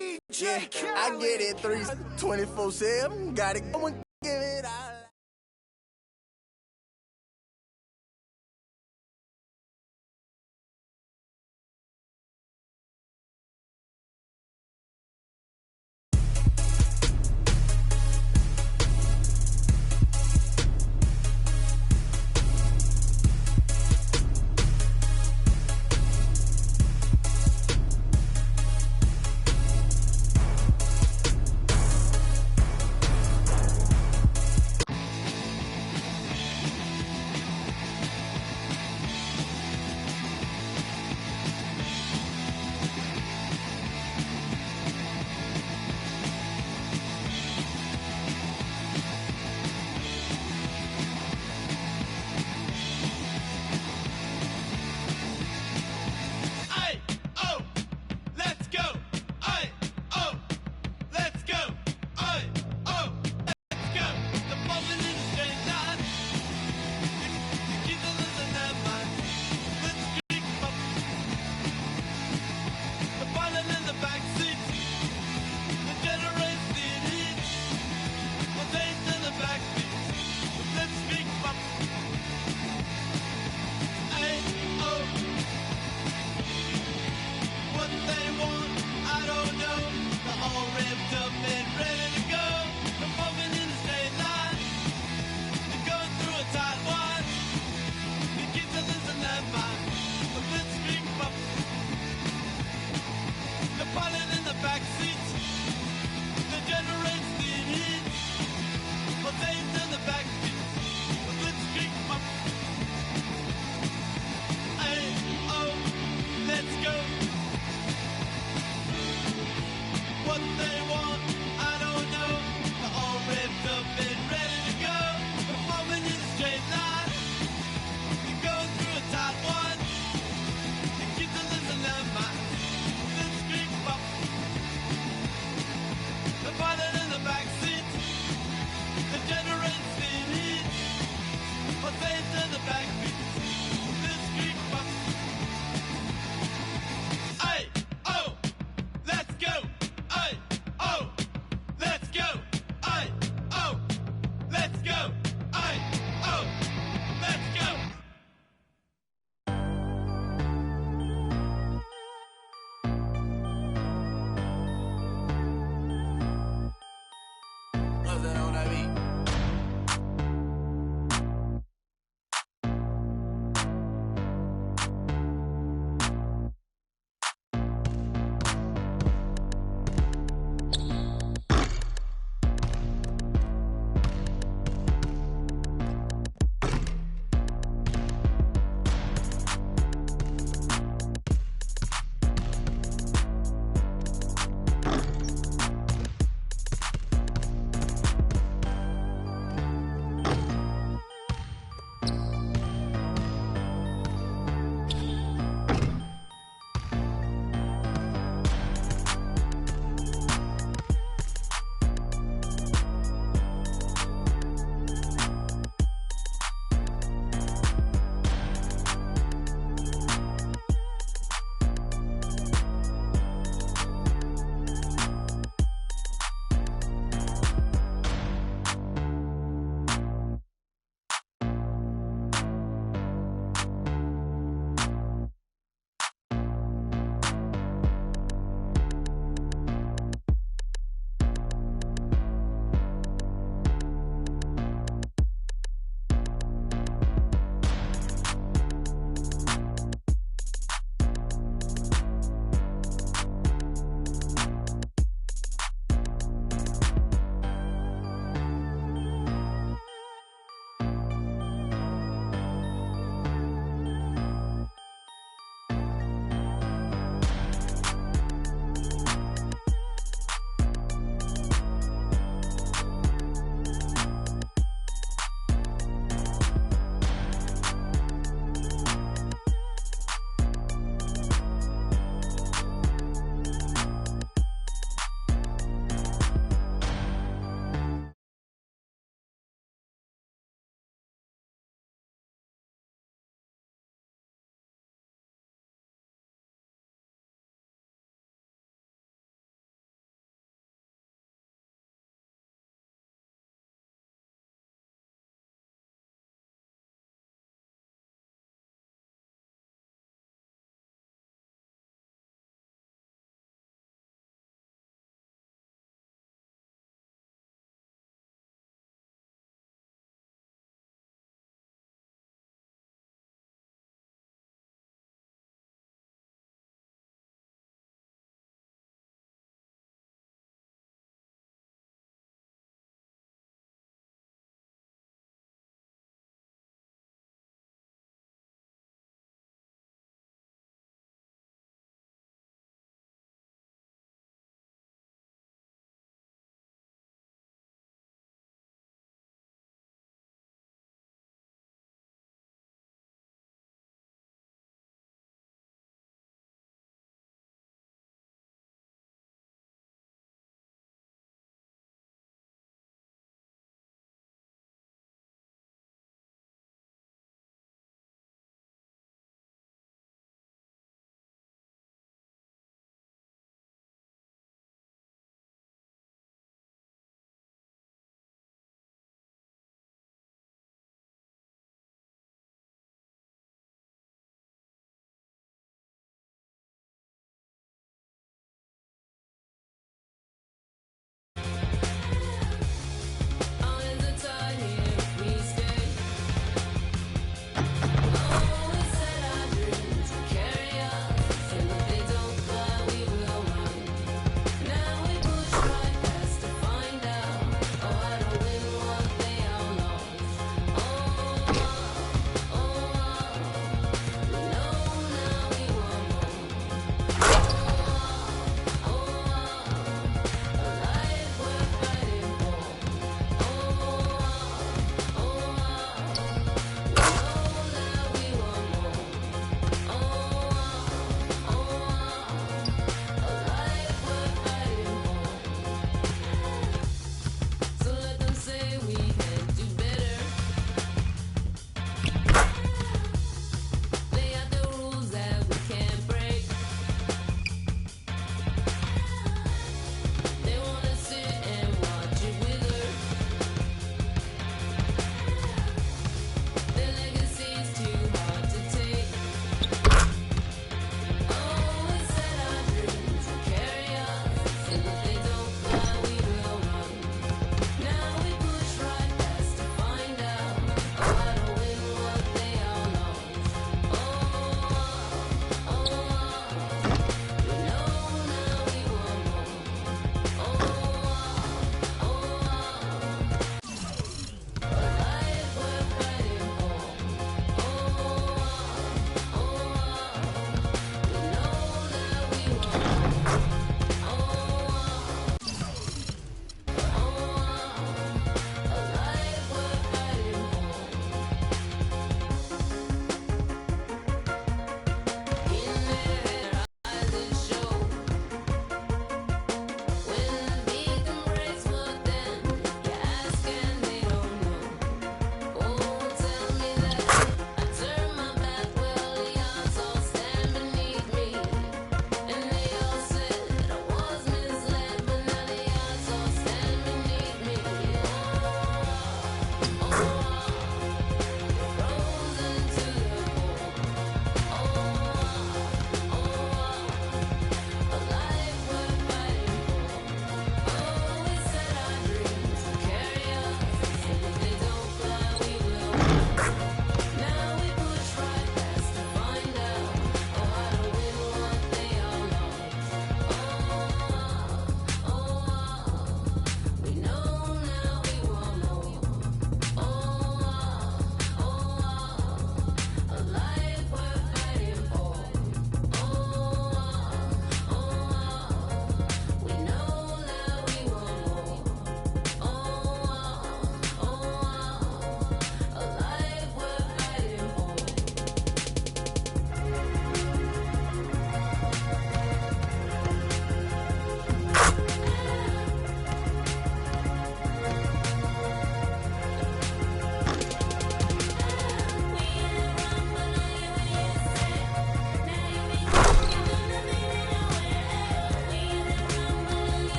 Yeah, I get it 24/7. Gotta go and give it all.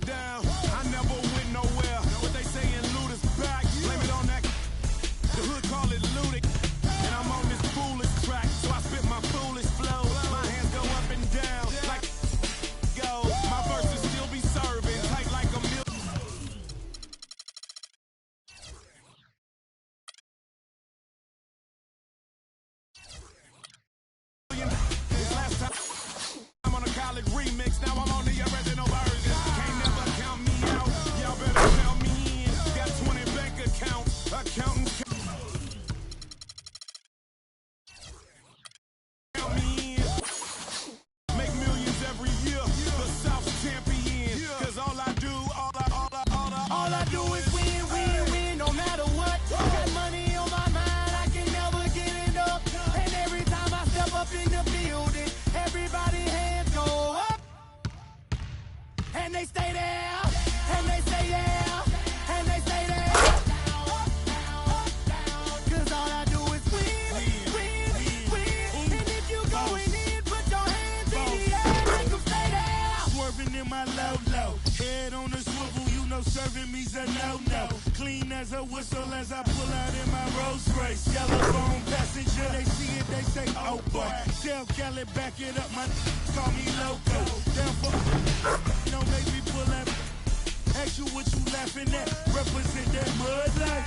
down. I never went nowhere. What they saying, loot is back. Blame it on that. The hood call it looting. And I'm on this foolish track, so I spit my foolish flow. My hands go up and down like go. My verses still be serving tight like a million. This last time I'm on a college remix, now I'm on the original version. Can't never count me out, y'all better count me in. Got 20 bank accounts, accountants count me in. Make millions every year, the South's champion. Cause all I do, all I do is win, win, win, no matter what. Got money on my mind, I can never get it up. And every time I step up in the building, everybody hands go up. And they stay there, and they say yeah, and they stay there. Cause all I do is win, win, win. And if you going in, put your hands in the air, make them stay there. Swerving in my low, head on the swivel, you know serving me's a no-no. Clean as a whistle as I pull out in my Rolls Royce. Yellow bone passenger, they see it, they say, oh boy. Tell Kelly, back it up, my call me loco. Down for, don't make me pull that. Ask you what you laughing at, represent that mud life.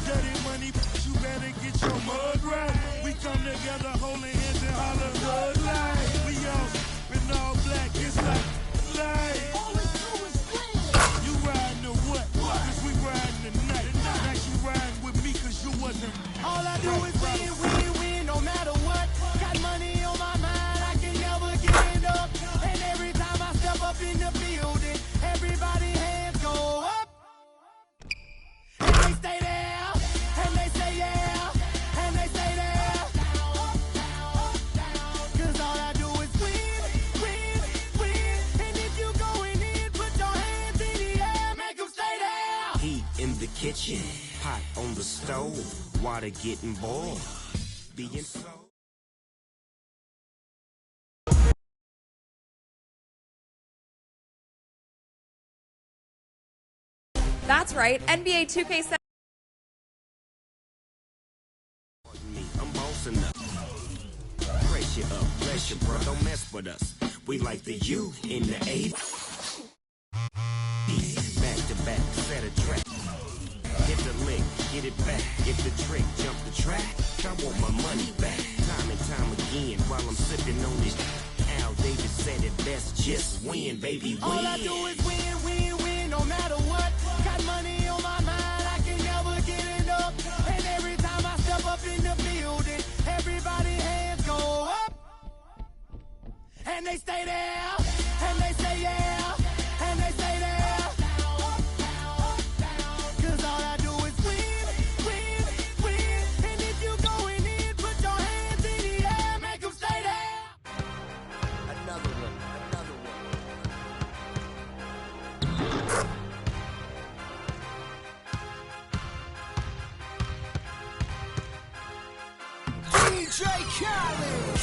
Dirty money, you better get your mud right. We come together holding hands and holler mud life. We all in all black, it's like life. You riding or what? Cause we riding tonight. Now you riding with me cause you wasn't. All I do is win, win, win, no matter what. Got money on my mind, I can never get it up. And every time I step up in the building, everybody hands go up. And they stay there, and they say yeah, and they stay there. Cause all I do is win, win, win. And if you going in, put your hands in the air, make them stay there. Heat in the kitchen, pot on the stove, water getting boiled. Being so. That's right, NBA 2K7. I'm bossing up. Pressure up, pressure, bro. Don't mess with us. We like the U in the A. Back to back, set a track. Hit the lick, get it back. Get the trick, jump the track. I want my money back. Time and time again while I'm sipping on this. Al Davis said it best, just win, baby, win. All I do is win, win, win, no matter what. Got money on my mind, I can never get it up. And every time I step up in the building, everybody hands go up. And they stay there, and they say yeah, and they stay there. Cause all I do is win, win, win. And if you going in, put your hands in the air, make them stay there. Another one, another one. DJ Khaled.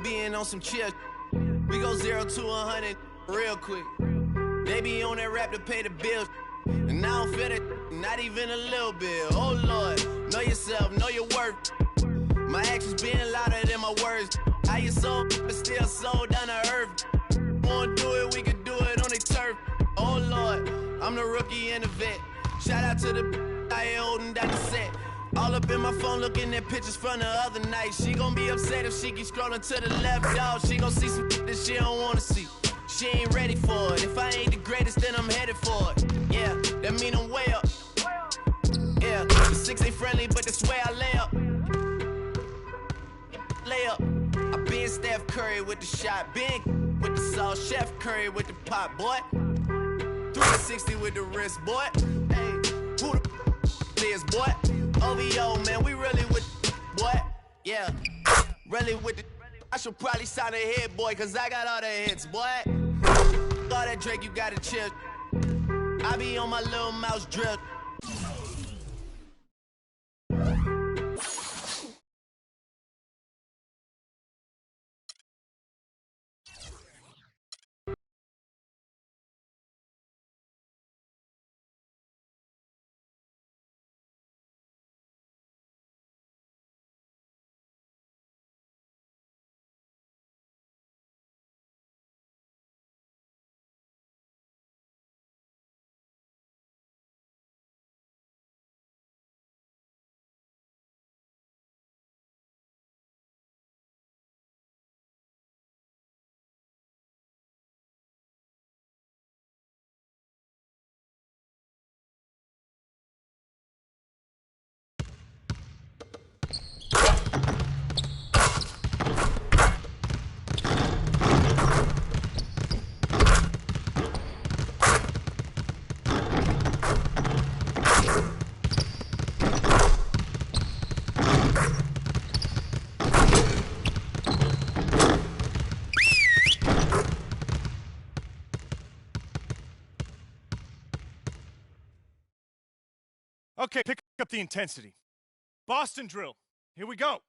being on some chill. We go 0 to 100 real quick. They be on that rap to pay the bills. And I don't feel that, not even a little bit. Oh Lord, know yourself, know your worth. My actions being louder than my words. How you sold, but still sold down to earth. Wanna do it, we can do it on the turf. Oh Lord, I'm the rookie and the vet. Shout out to the I ain't holding down the set. All up in my phone looking at pictures from the other night. She gon' be upset if she keep scrolling to the left, dog. She gon' see some that she don't wanna see. She ain't ready for it. If I ain't the greatest, then I'm headed for it. Yeah, that mean I'm way up. Yeah, the 6 ain't friendly, but that's where I lay up. Lay up. I been Steph Curry with the shot, been with the sauce, Chef Curry with the pop, boy. 360 with the wrist, boy. Hey, who the is, boy? OVO, man, we really with boy. Yeah, really with the. I should probably sign a hit, boy, cause I got all the hits, boy. All that Drake, you gotta chill. I be on my little mouse drip. Okay, pick up the intensity. Boston drill. Here we go.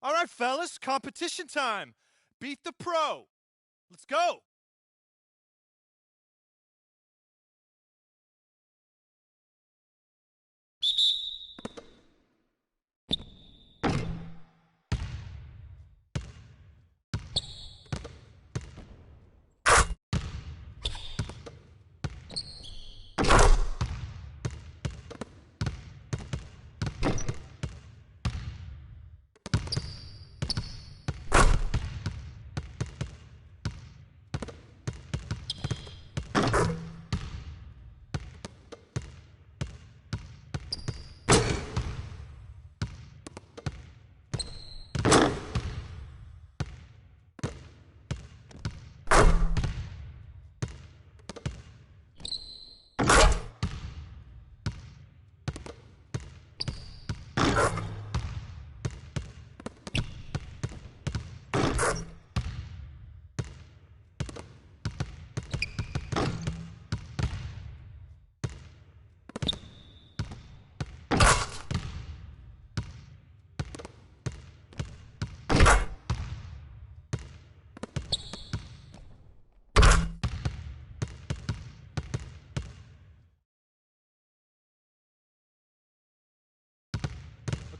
All right, fellas, competition time. Beat the pro. Let's go.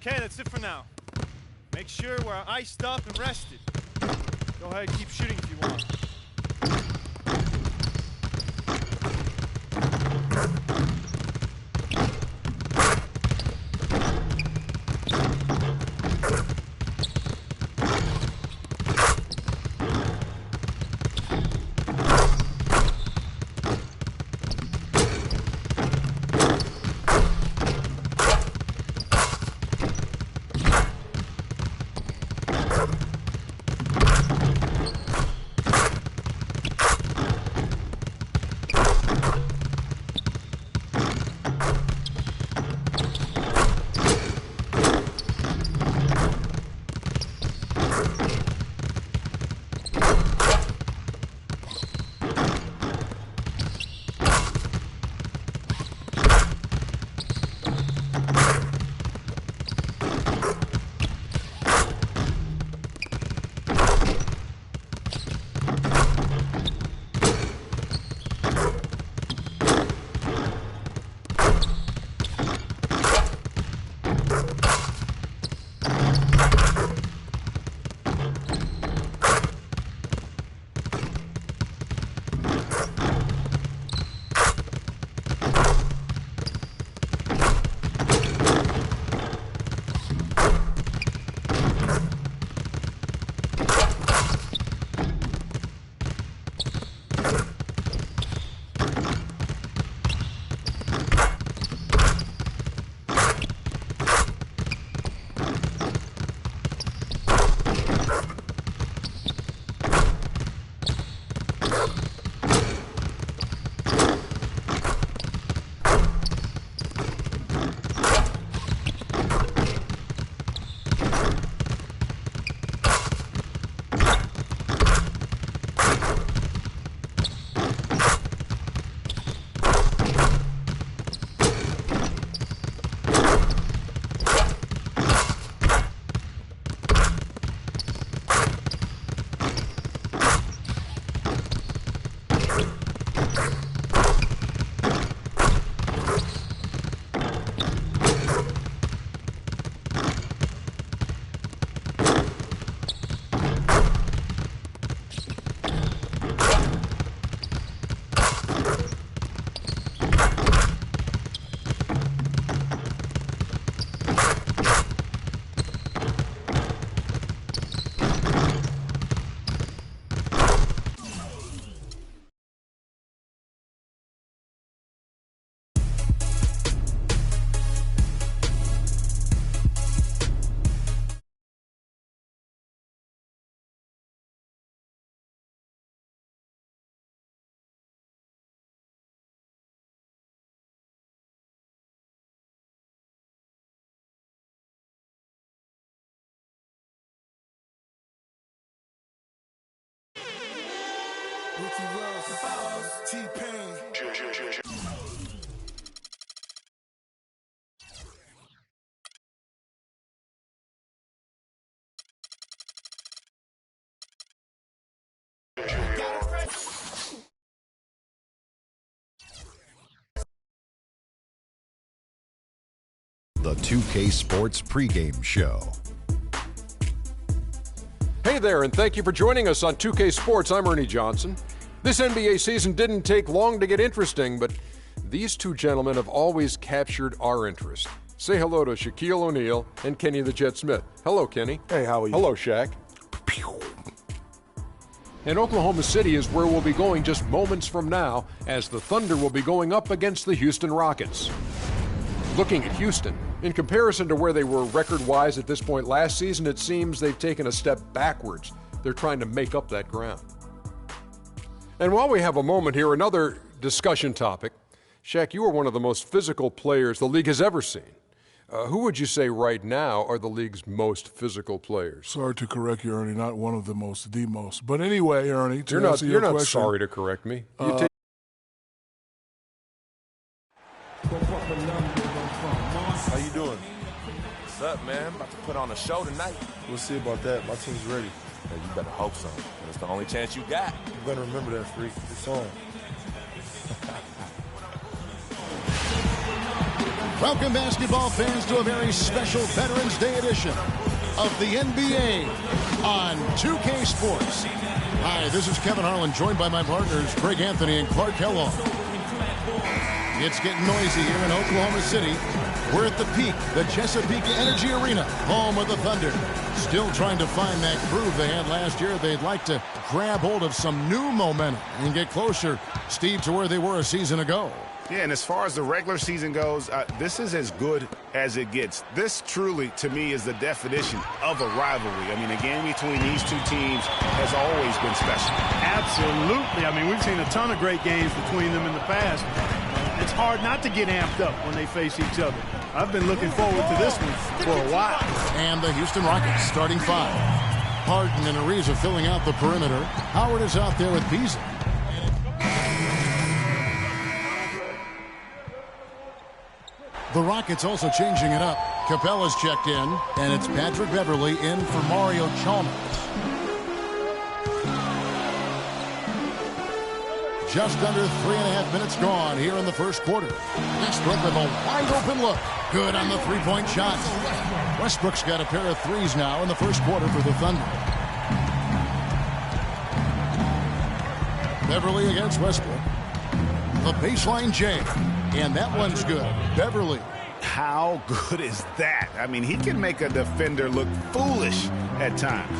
Okay, that's it for now. Make sure we're iced up and rested. Go ahead, keep shooting if you want. Ricky Ross, T-Pain. the 2K Sports pregame show. Hey there, and thank you for joining us on 2K Sports. I'm Ernie Johnson. This NBA season didn't take long to get interesting, but these two gentlemen have always captured our interest. Say hello to Shaquille O'Neal and Kenny the Jet Smith. Hello, Kenny. Hey, how are you? Hello, Shaq. And Oklahoma City is where we'll be going just moments from now, as the Thunder will be going up against the Houston Rockets. Looking at Houston, in comparison to where they were record-wise at this point last season, it seems they've taken a step backwards. They're trying to make up that ground. And while we have a moment here, another discussion topic. Shaq, you are one of the most physical players the league has ever seen. Who would you say right now are the league's most physical players? Sorry to correct you, Ernie. Not one of the most, the most. But anyway, Ernie, you're not sorry to correct me. How you doing? What's up, man? About to put on a show tonight. We'll see about that. My team's ready. Hey, you better hope so. It's the only chance you got. You better remember that, freak. It's on. Welcome, basketball fans, to a very special Veterans Day edition of the NBA on 2K Sports. Hi, this is Kevin Harlan, joined by my partners, Greg Anthony and Clark Kellogg. It's getting noisy here in Oklahoma City. We're at the peak, the Chesapeake Energy Arena, home of the Thunder. Still trying to find that groove they had last year. They'd like to grab hold of some new momentum and get closer, Steve, to where they were a season ago. Yeah, and as far as the regular season goes, this is as good as it gets. This truly, to me, is the definition of a rivalry. I mean, a game between these two teams has always been special. Absolutely. I mean, we've seen a ton of great games between them in the past. It's hard not to get amped up when they face each other. I've been looking forward to this one for a while. And the Houston Rockets starting five. Harden and Ariza filling out the perimeter. Howard is out there with Beasley. The Rockets also changing it up. Capella's checked in, and it's Patrick Beverley in for Mario Chalmers. Just under 3.5 minutes gone here in the first quarter. Westbrook with a wide open look. Good on the three-point shot. Westbrook's got a pair of threes now in the first quarter for the Thunder. Beverley against Westbrook. The baseline J. And that one's good. Beverley. How good is that? I mean, he can make a defender look foolish at times.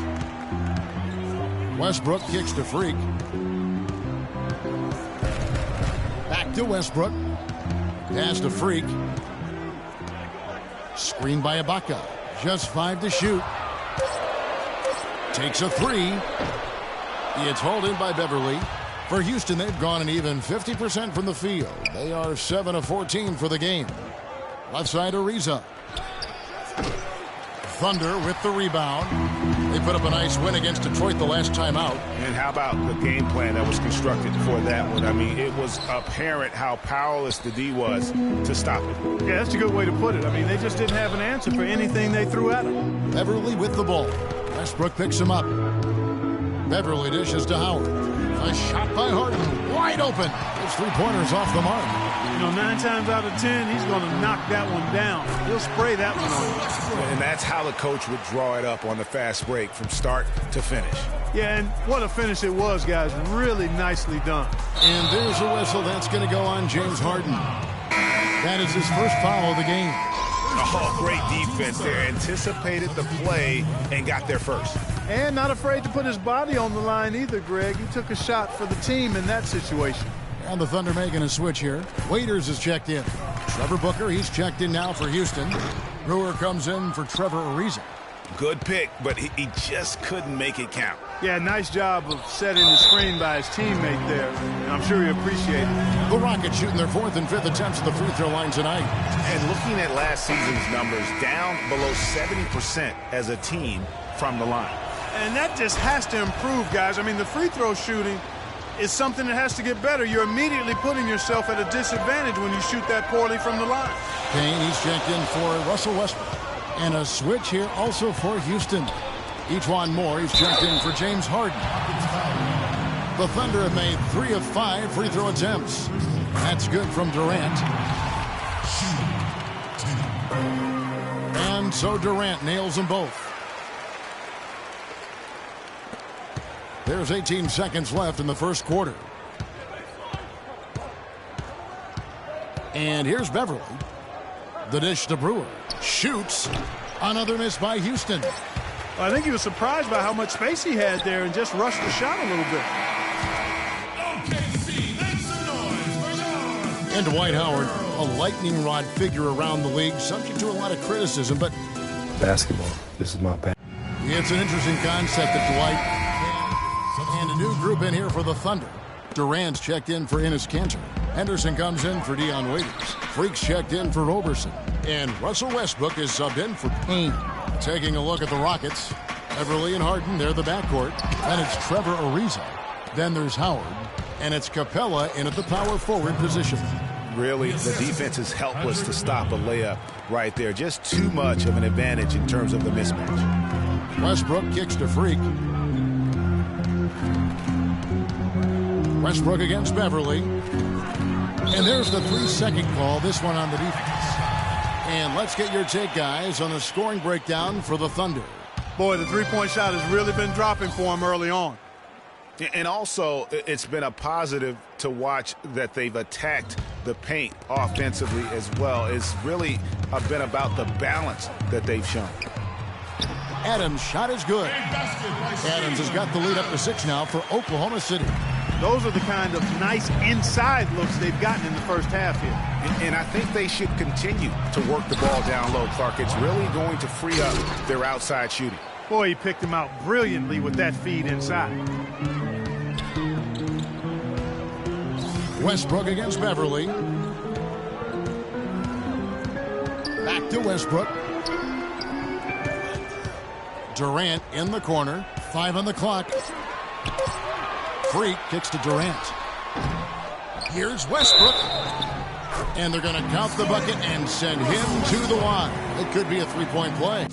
Westbrook kicks to Freak. Back to Westbrook. Pass to Freak. Screen by Ibaka. Just 5 to shoot. Takes a three. It's hauled in by Beverley. For Houston, they've gone an even 50% from the field. They are 7 of 14 for the game. Left side, Ariza. Thunder with the rebound. They put up a nice win against Detroit the last time out. And how about the game plan that was constructed for that one? I mean, it was apparent how powerless the D was to stop it. Yeah, that's a good way to put it. I mean, they just didn't have an answer for anything they threw at them. Beverley with the ball. Westbrook picks him up. Beverley dishes to Howard. A shot by Harden. Wide open. His three-pointers off the mark. You know, 9 times out of 10, he's going to knock that one down. He'll spray that one on you. And that's how the coach would draw it up on the fast break from start to finish. Yeah, and what a finish it was, guys. Really nicely done. And there's a whistle. That's going to go on James Harden. That is his first foul of the game. Oh, great defense there. Anticipated the play and got there first. And not afraid to put his body on the line either, Greg. He took a shot for the team in that situation. And the Thunder making a switch here. Waiters is checked in. Trevor Booker, he's checked in now for Houston. Brewer comes in for Trevor Ariza. Good pick, but he just couldn't make it count. Yeah, nice job of setting the screen by his teammate there. And I'm sure he appreciated it. The Rockets shooting their 4th and 5th attempts at the free throw line tonight. And looking at last season's numbers, down below 70% as a team from the line. And that just has to improve, guys. I mean, the free throw shooting is something that has to get better. You're immediately putting yourself at a disadvantage when you shoot that poorly from the line. Payne, he's checked in for Russell Westbrook. And a switch here also for Houston. Ejuan Moore, he's checked in for James Harden. The Thunder have made 3 of 5 free throw attempts. That's good from Durant. And so Durant nails them both. There's 18 seconds left in the first quarter. And here's Beverly. The dish to Brewer. Shoots. Another miss by Houston. I think he was surprised by how much space he had there and just rushed the shot a little bit. And Dwight Howard, a lightning rod figure around the league, subject to a lot of criticism, but Basketball. This is my passion. it's an interesting concept that Dwight and a new group in here for the Thunder. Durant's checked in for Enes Kanter. Henderson comes in for Dion Waiters. Freak's checked in for Roberson. And Russell Westbrook is subbed in for Payne. Taking a look at the Rockets. Beverly and Harden, they're the backcourt. Then it's Trevor Ariza. Then there's Howard. And it's Capella in at the power forward position. Really, the defense is helpless to stop a layup right there. Just too much of an advantage in terms of the mismatch. Westbrook kicks to Freak. Westbrook against Beverly. And there's the 3-second call, this one on the defense. And let's get your take, guys, on the scoring breakdown for the Thunder. Boy, the three-point shot has really been dropping for him early on. And also, it's been a positive to watch that they've attacked the paint offensively as well. It's really been about the balance that they've shown. Adams' shot is good. Adams has got the lead up to 6 now for Oklahoma City. Those are the kind of nice inside looks they've gotten in the first half here. And I think they should continue to work the ball down low, Clark. It's really going to free up their outside shooting. Boy, he picked him out brilliantly with that feed inside. Westbrook against Beverly. Back to Westbrook. Durant in the corner. 5 on the clock. Freak kicks to Durant. Here's Westbrook. And they're going to count the bucket and send him to the line. It could be a three-point play.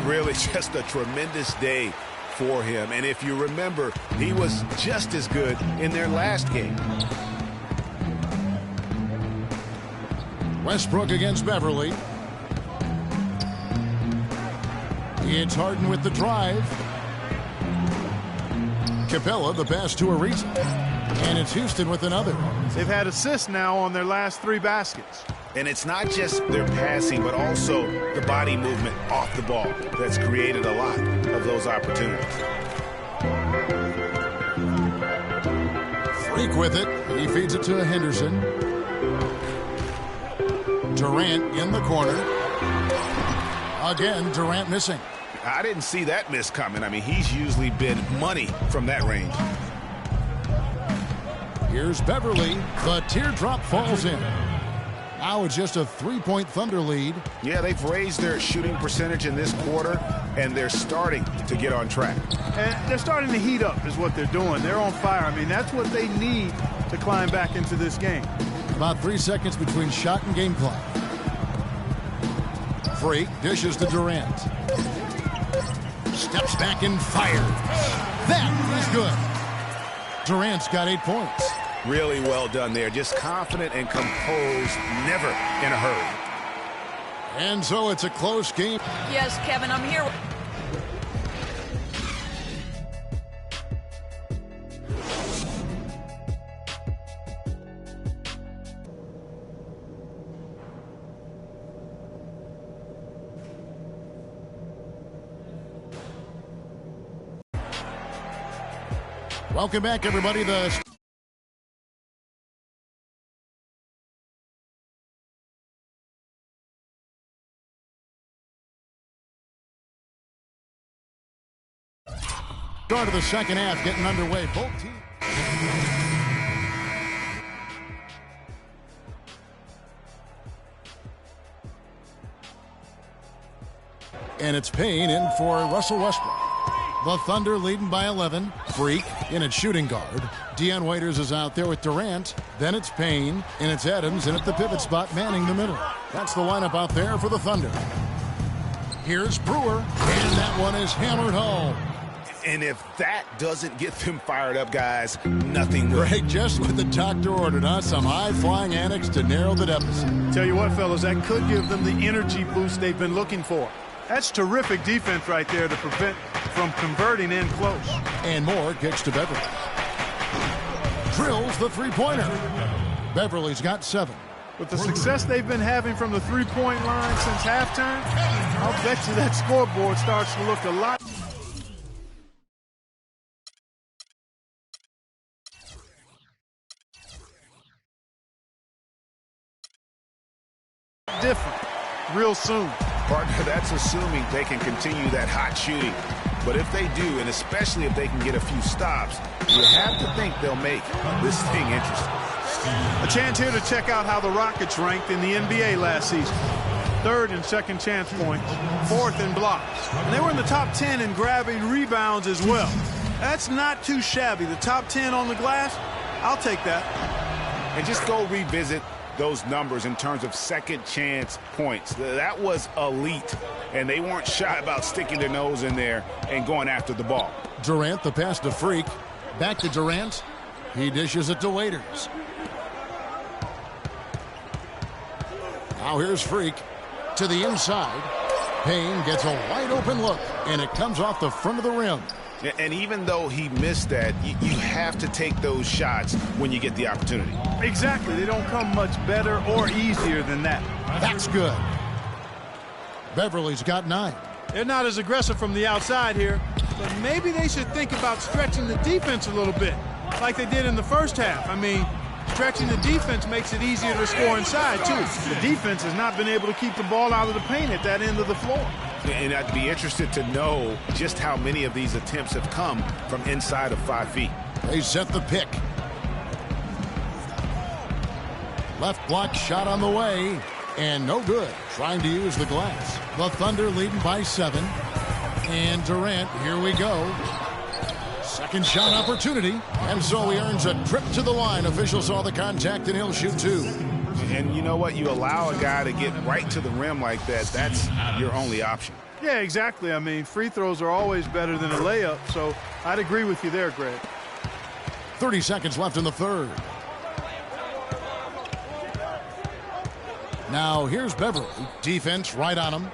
Really just a tremendous day for him. And if you remember, he was just as good in their last game. Westbrook against Beverly. It's Harden with the drive. Capella, the pass to Ariza. And it's Houston with another. They've had assists now on their last 3 baskets. And it's not just their passing, but also the body movement off the ball that's created a lot of those opportunities. Freak with it. He feeds it to Henderson. Durant in the corner. Again, Durant missing. I didn't see that miss coming. I mean, he's usually been money from that range. Here's Beverly. The teardrop falls in. Now it's just a 3-point Thunder lead. Yeah, they've raised their shooting percentage in this quarter, and they're starting to get on track. And they're starting to heat up is what they're doing. They're on fire. I mean, that's what they need to climb back into this game. About 3 seconds between shot and game clock. Freak dishes to Durant. Steps back and fires. That is good. Durant's got 8 points. Really well done there. Just confident and composed, never in a hurry. And so it's a close game. Yes, Kevin, I'm here. Welcome back, everybody. Start of the second half getting underway. Both teams. And it's Payne in for Russell Westbrook. The Thunder leading by 11. Freak in at shooting guard. Dion Waiters is out there with Durant. Then it's Payne, and it's Adams, and at the pivot spot, manning the middle. That's the lineup out there for the Thunder. Here's Brewer, and that one is hammered home. And if that doesn't get them fired up, guys, nothing will. Right, just what the doctor ordered, huh? Some high-flying antics to narrow the deficit. Tell you what, fellas, that could give them the energy boost they've been looking for. That's terrific defense right there to prevent from converting in close. And Moore kicks to Beverly. Drills the three-pointer. Beverly's got 7. With the success they've been having from the three-point line since halftime, I'll bet you that scoreboard starts to look a lot different real soon. Partner, that's assuming they can continue that hot shooting. But if they do, and especially if they can get a few stops, you have to think they'll make this thing interesting. A chance here to check out how the Rockets ranked in the NBA last season. 3rd in second chance points, 4th in blocks. And they were in the top 10 in grabbing rebounds as well. That's not too shabby. The top 10 on the glass, I'll take that. And just go revisit those numbers in terms of second chance points. That was elite, and they weren't shy about sticking their nose in there and going after the ball. Durant, the pass to Freak. Back to Durant. He dishes it to Waiters. Now here's Freak to the inside. Payne gets a wide open look, and it comes off the front of the rim. And even though he missed that, you have to take those shots when you get the opportunity. Exactly. They don't come much better or easier than that. That's good. Beverly's got 9. They're not as aggressive from the outside here, but maybe they should think about stretching the defense a little bit, like they did in the first half. I mean, stretching the defense makes it easier to score inside, too. The defense has not been able to keep the ball out of the paint at that end of the floor. And I'd be interested to know just how many of these attempts have come from inside of 5 feet. They set the pick. Left block shot on the way, and no good. Trying to use the glass. The Thunder leading by 7. And Durant, here we go. Second shot opportunity. And so he earns a trip to the line. Official saw the contact, and he'll shoot 2. And you know what? You allow a guy to get right to the rim like that, that's your only option. Yeah, exactly. I mean, free throws are always better than a layup, so I'd agree with you there, Greg. 30 seconds left in the third. Now here's Beverly. Defense right on him.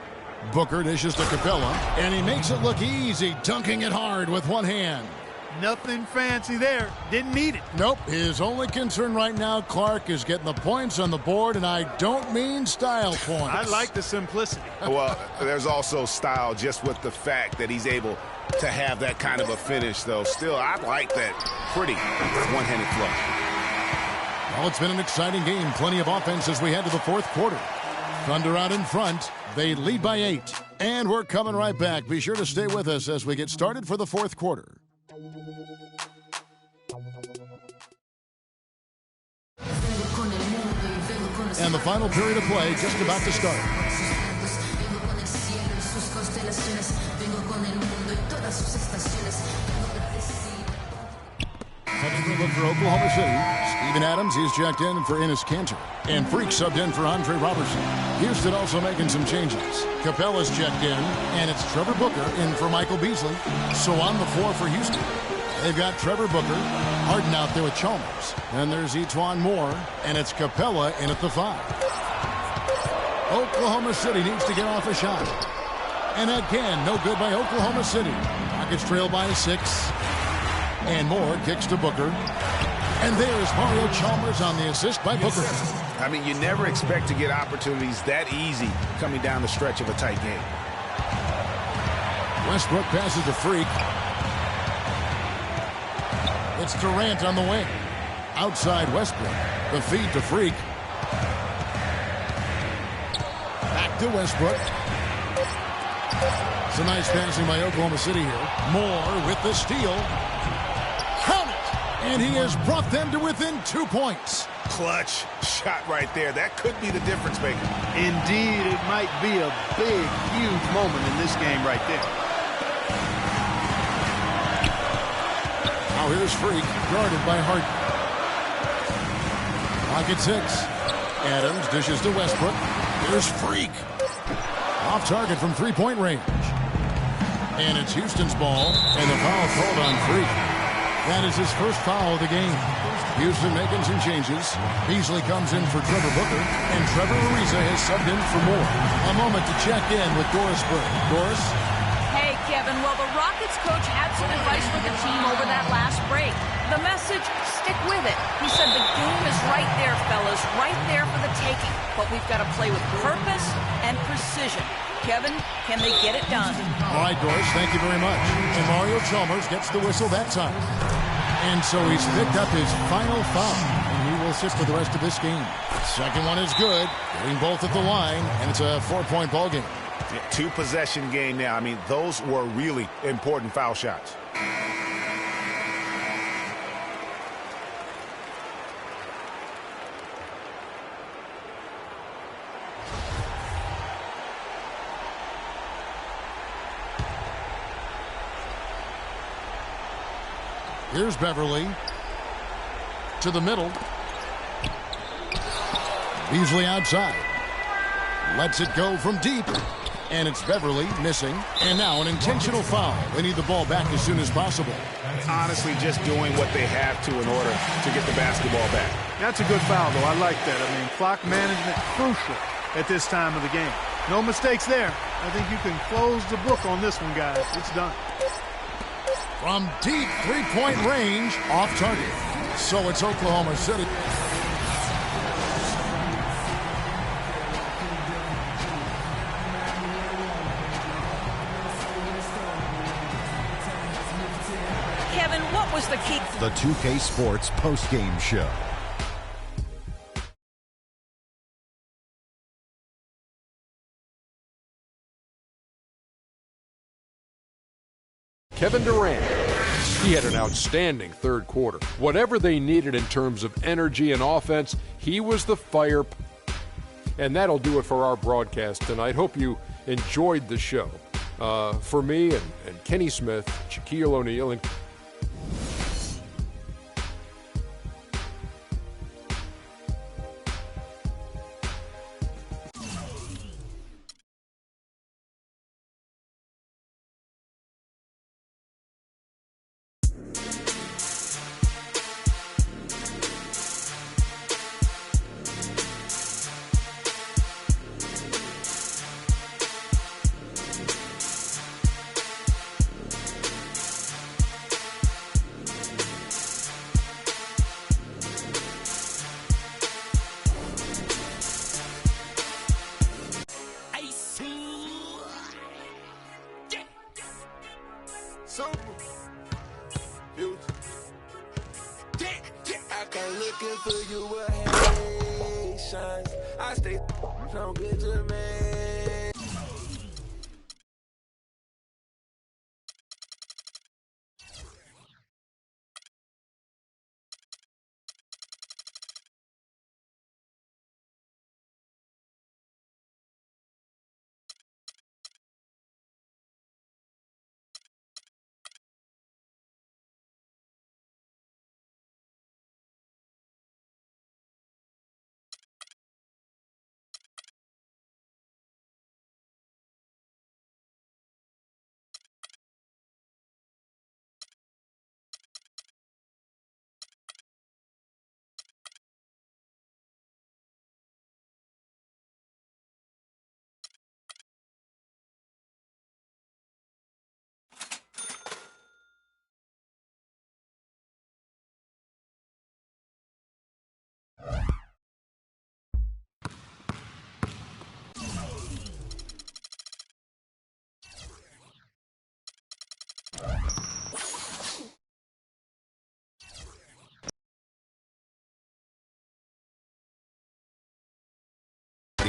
Booker dishes to Capella, and he makes it look easy, dunking it hard with one hand. Nothing fancy there. Didn't need it. Nope. His only concern right now, Clark, is getting the points on the board, and I don't mean style points. I like the simplicity. Well, there's also style just with the fact that he's able to have that kind of a finish, though. Still, I like that pretty one-handed flush. Well, it's been an exciting game. Plenty of offense as we head to the fourth quarter. Thunder out in front. They lead by 8. And we're coming right back. Be sure to stay with us as we get started for the fourth quarter. And the final period of play just about to start. Look for Oklahoma City. Steven Adams, he's checked in for Enes Kanter. And Freak subbed in for Andre Robertson. Houston also making some changes. Capella's checked in, and it's Trevor Booker in for Michael Beasley. So on the floor for Houston, they've got Trevor Booker, Harden out there with Chalmers. And there's Etuan Moore, and it's Capella in at the 5. Oklahoma City needs to get off a shot. And again, no good by Oklahoma City. Rockets trail by 6. And Moore kicks to Booker. And there's Mario Chalmers on the assist by Booker. I mean, you never expect to get opportunities that easy coming down the stretch of a tight game. Westbrook passes to Freak. It's Durant on the wing. Outside Westbrook. The feed to Freak. Back to Westbrook. It's a nice passing by Oklahoma City here. Moore with the steal. Count it! And he has brought them to within 2 points. Clutch shot right there. That could be the difference maker. Indeed, it might be a big, huge moment in this game right there. Now here's Freak, guarded by Harden. Pocket 6. Adams dishes to Westbrook. Here's Freak. Off target from three-point range. And it's Houston's ball, and the foul called on Freak. That is his first foul of the game. Houston making some changes. Beasley comes in for Trevor Booker, and Trevor Ariza has subbed in for Moore. A moment to check in with Doris Burke. Doris? Hey, Kevin. Well, the Rockets coach had some advice for the team over that last break. The message, stick with it. He said the game is right there, fellas, right there for the taking. But we've got to play with purpose and precision. Kevin, can they get it done? All right, Doris, thank you very much. And Mario Chalmers gets the whistle that time. And so he's picked up his final foul, and he will sit for the rest of this game. Second one is good, getting both at the line, and it's a 4-point ball game. Yeah, 2-possession game now. I mean, those were really important foul shots. Here's Beverly to the middle. Beasley outside. Lets it go from deep. And it's Beverly missing. And now an intentional foul. They need the ball back as soon as possible. Honestly, just doing what they have to in order to get the basketball back. That's a good foul, though. I like that. I mean, clock management crucial at this time of the game. No mistakes there. I think you can close the book on this one, guys. It's done. From deep three-point range, off target. So it's Oklahoma City. Kevin, what was the key? The 2K Sports postgame show. Kevin Durant, he had an outstanding third quarter. Whatever they needed in terms of energy and offense, he was the fire. And that'll do it for our broadcast tonight. Hope you enjoyed the show. For me and Kenny Smith, Shaquille O'Neal, and I stay, don't get to me.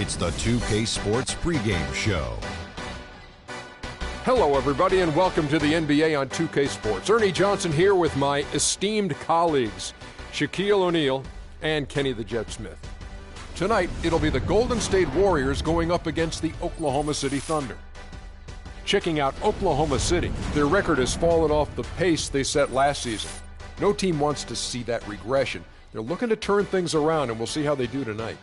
It's the 2K Sports pregame show. Hello, everybody, and welcome to the NBA on 2K Sports. Ernie Johnson here with my esteemed colleagues, Shaquille O'Neal and Kenny the Jet Smith. Tonight, it'll be the Golden State Warriors going up against the Oklahoma City Thunder. Checking out Oklahoma City, their record has fallen off the pace they set last season. No team wants to see that regression. They're looking to turn things around, and we'll see how they do tonight.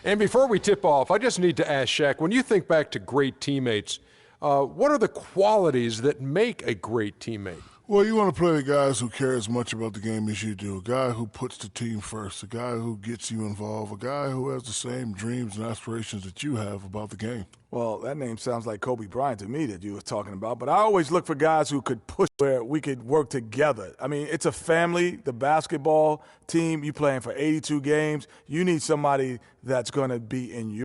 And before we tip off, I just need to ask Shaq, when you think back to great teammates, what are the qualities that make a great teammate? Well, you want to play the guys who care as much about the game as you do, a guy who puts the team first, a guy who gets you involved, a guy who has the same dreams and aspirations that you have about the game. Well, that name sounds like Kobe Bryant to me that you were talking about, but I always look for guys who could push where we could work together. I mean, it's a family, the basketball team, you playing for 82 games. You need somebody that's going to be in your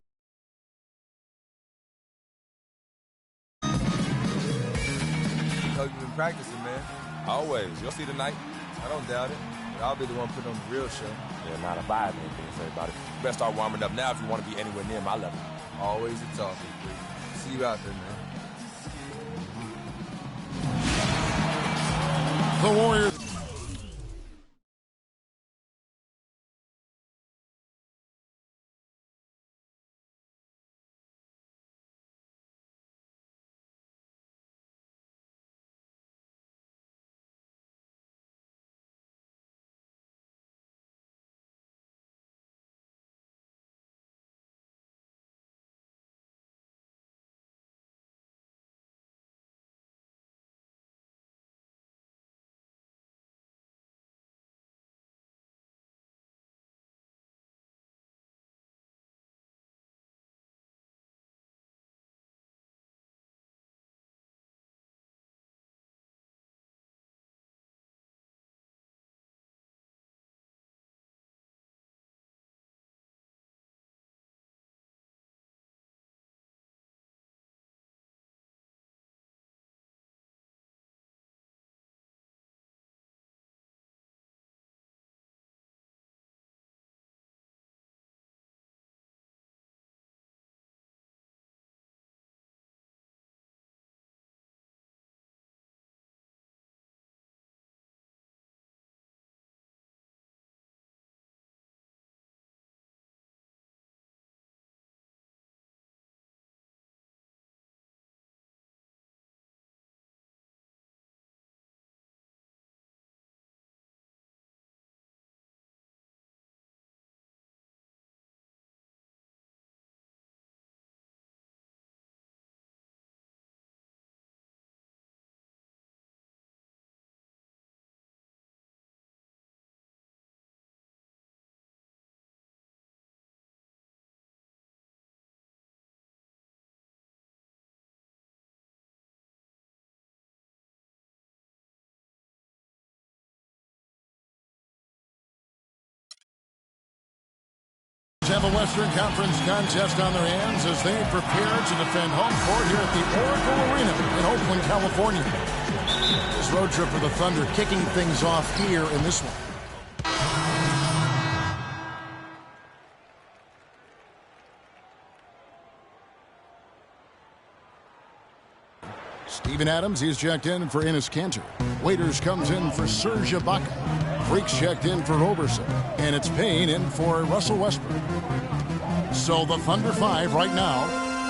You've been practicing, man. Always. You'll see tonight. I don't doubt it. But I'll be the one putting on the real show. Yeah, not a vibe anything to say about it. You better start warming up now if you want to be anywhere near my level. Always the talking. See you out there, man. The Warriors. Have a Western Conference contest on their hands as they prepare to defend home court here at the Oracle Arena in Oakland, California. This road trip for the Thunder kicking things off here in this one. Steven Adams is checked in for Enes Kanter. Waiters comes in for Serge Ibaka. Freak's checked in for Roberson. And it's Payne in for Russell Westbrook. So the Thunder 5 right now.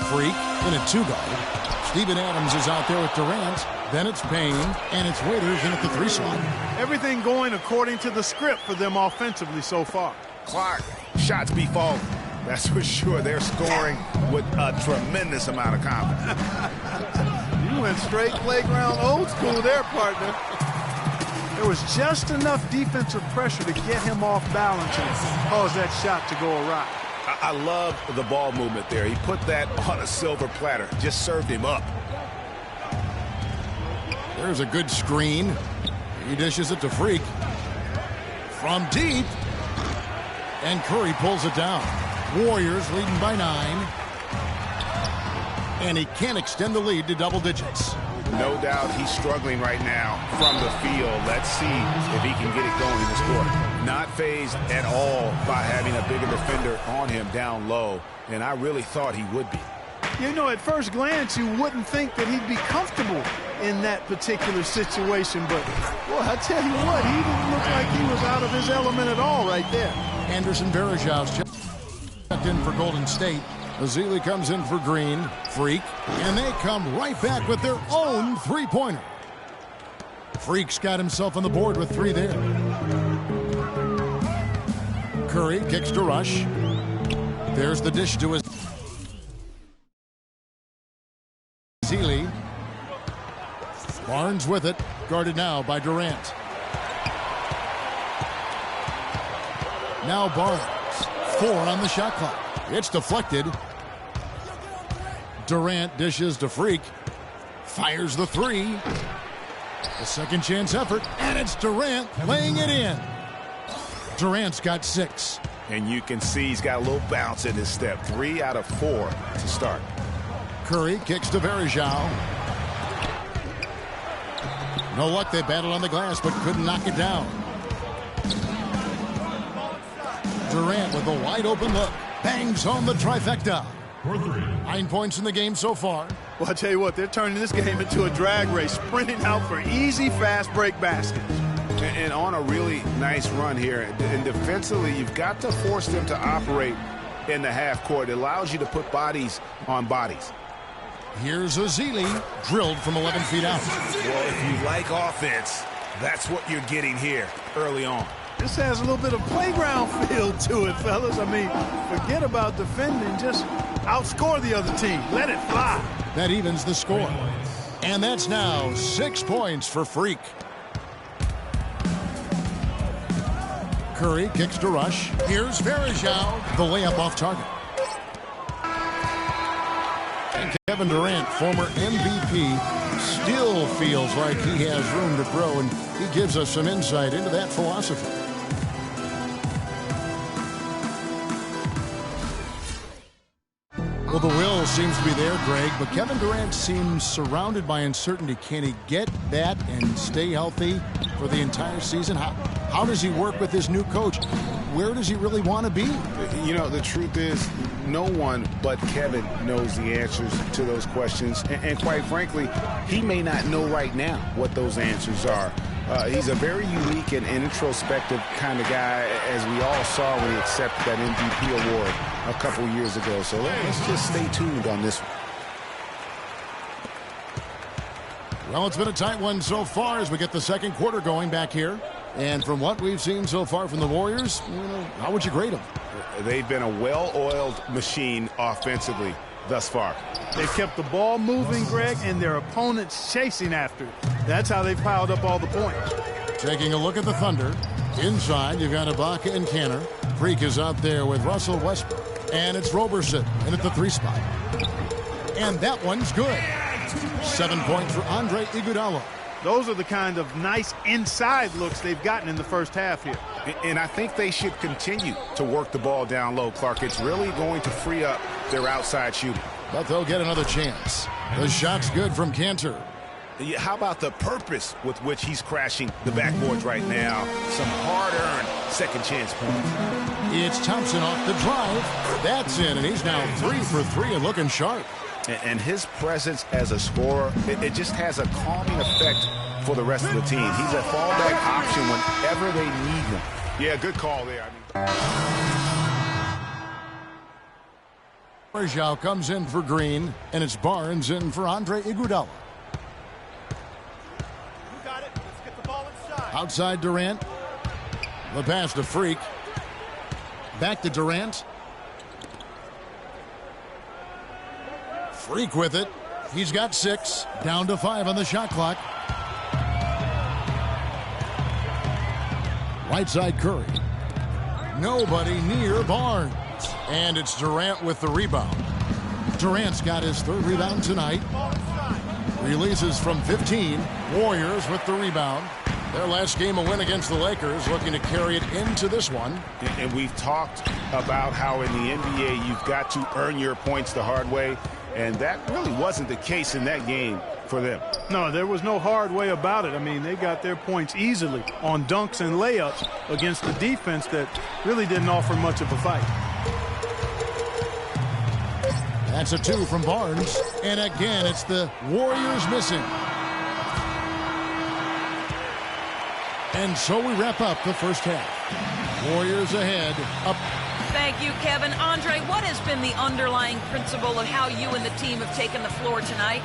Freak in a 2-guard. Steven Adams is out there with Durant. Then it's Payne. And it's Waiters in at the 3 slot. Everything going according to the script for them offensively so far. Clark, shots be falling. That's for sure. They're scoring with a tremendous amount of confidence. You went straight playground old school there, partner. There was just enough defensive pressure to get him off balance and cause that shot to go awry. I love the ball movement there. He put that on a silver platter. Just served him up. There's a good screen. He dishes it to Freak. From deep. And Curry pulls it down. Warriors leading by 9. And he can't extend the lead to double digits. No doubt he's struggling right now from the field. Let's see if he can get it going this quarter. Not fazed at all by having a bigger defender on him down low, and I really thought he would be. You know, at first glance, you wouldn't think that he'd be comfortable in that particular situation, but, boy, I tell you what, he didn't look like he was out of his element at all right there. Anderson Varejão's checked in for Golden State. Ezeli comes in for Green. Freak. And they come right back with their own three-pointer. Freak's got himself on the board with 3 there. Curry kicks to Rush. There's the dish to Ezeli. Barnes with it. Guarded now by Durant. Now Barnes. 4 on the shot clock. It's deflected. Durant dishes to Freak. Fires the 3. A second chance effort. And it's Durant laying it in. Durant's got 6. And you can see he's got a little bounce in his step. 3 out of 4 to start. Curry kicks to Varejão. No luck. They battled on the glass but couldn't knock it down. Durant with a wide open look. Bangs home the trifecta. 9 points in the game so far. Well, I tell you what, they're turning this game into a drag race, sprinting out for easy, fast break baskets. And on a really nice run here. And defensively, you've got to force them to operate in the half court. It allows you to put bodies on bodies. Here's Ezeli, drilled from 11 feet out. Well, if you like offense, that's what you're getting here early on. This has a little bit of playground feel to it, fellas. I mean, forget about defending. Just outscore the other team. Let it fly. That evens the score. And that's now 6 points for Freak. Curry kicks to Rush. Here's Varejão. The layup off target. And Kevin Durant, former MVP, still feels like he has room to grow, and he gives us some insight into that philosophy. Well, the will seems to be there, Greg, but Kevin Durant seems surrounded by uncertainty. Can he get that and stay healthy for the entire season? How does he work with his new coach? Where does he really want to be? You know, the truth is, no one but Kevin knows the answers to those questions. And quite frankly, he may not know right now what those answers are. He's a very unique and introspective kind of guy, as we all saw when he accepted that MVP award a couple years ago. So let's just stay tuned on this one. Well, it's been a tight one so far as we get the second quarter going back here. And from what we've seen so far from the Warriors, how would you grade them? They've been a well-oiled machine offensively thus far. They've kept the ball moving, Greg, and their opponents chasing after it. That's how they've piled up all the points. Taking a look at the Thunder. Inside, you've got Ibaka and Kanter. Freak is out there with Russell Westbrook. And it's Roberson in at the 3 spot. And that one's good. 7 points for Andre Iguodala. Those are the kind of nice inside looks they've gotten in the first half here. And I think they should continue to work the ball down low, Clark. It's really going to free up their outside shooting. But they'll get another chance. The shot's good from Kanter. How about the purpose with which he's crashing the backboards right now? Some hard-earned second chance points. It's Thompson off the drive. That's in, and he's now 3 for 3 and looking sharp. And his presence as a scorer, it just has a calming effect for the rest of the team. He's a fallback option whenever they need him. Yeah, good call there. Varejão comes in for Green, and it's Barnes in for Andre Iguodala. You got it. Let's get the ball inside. Outside Durant. The pass to Freak. Back to Durant. Freak with it. He's got 6. Down to 5 on the shot clock. Right side Curry. Nobody near Barnes. And it's Durant with the rebound. Durant's got his 3rd rebound tonight. Releases from 15. Warriors with the rebound. Their last game a win against the Lakers, looking to carry it into this one. And we've talked about how in the NBA you've got to earn your points the hard way. And that really wasn't the case in that game for them. No, there was no hard way about it. I mean, they got their points easily on dunks and layups against the defense that really didn't offer much of a fight. That's a 2 from Barnes. And again, it's the Warriors missing. And so we wrap up the first half. Warriors ahead. Up. Thank you, Kevin. Andre, what has been the underlying principle of how you and the team have taken the floor tonight?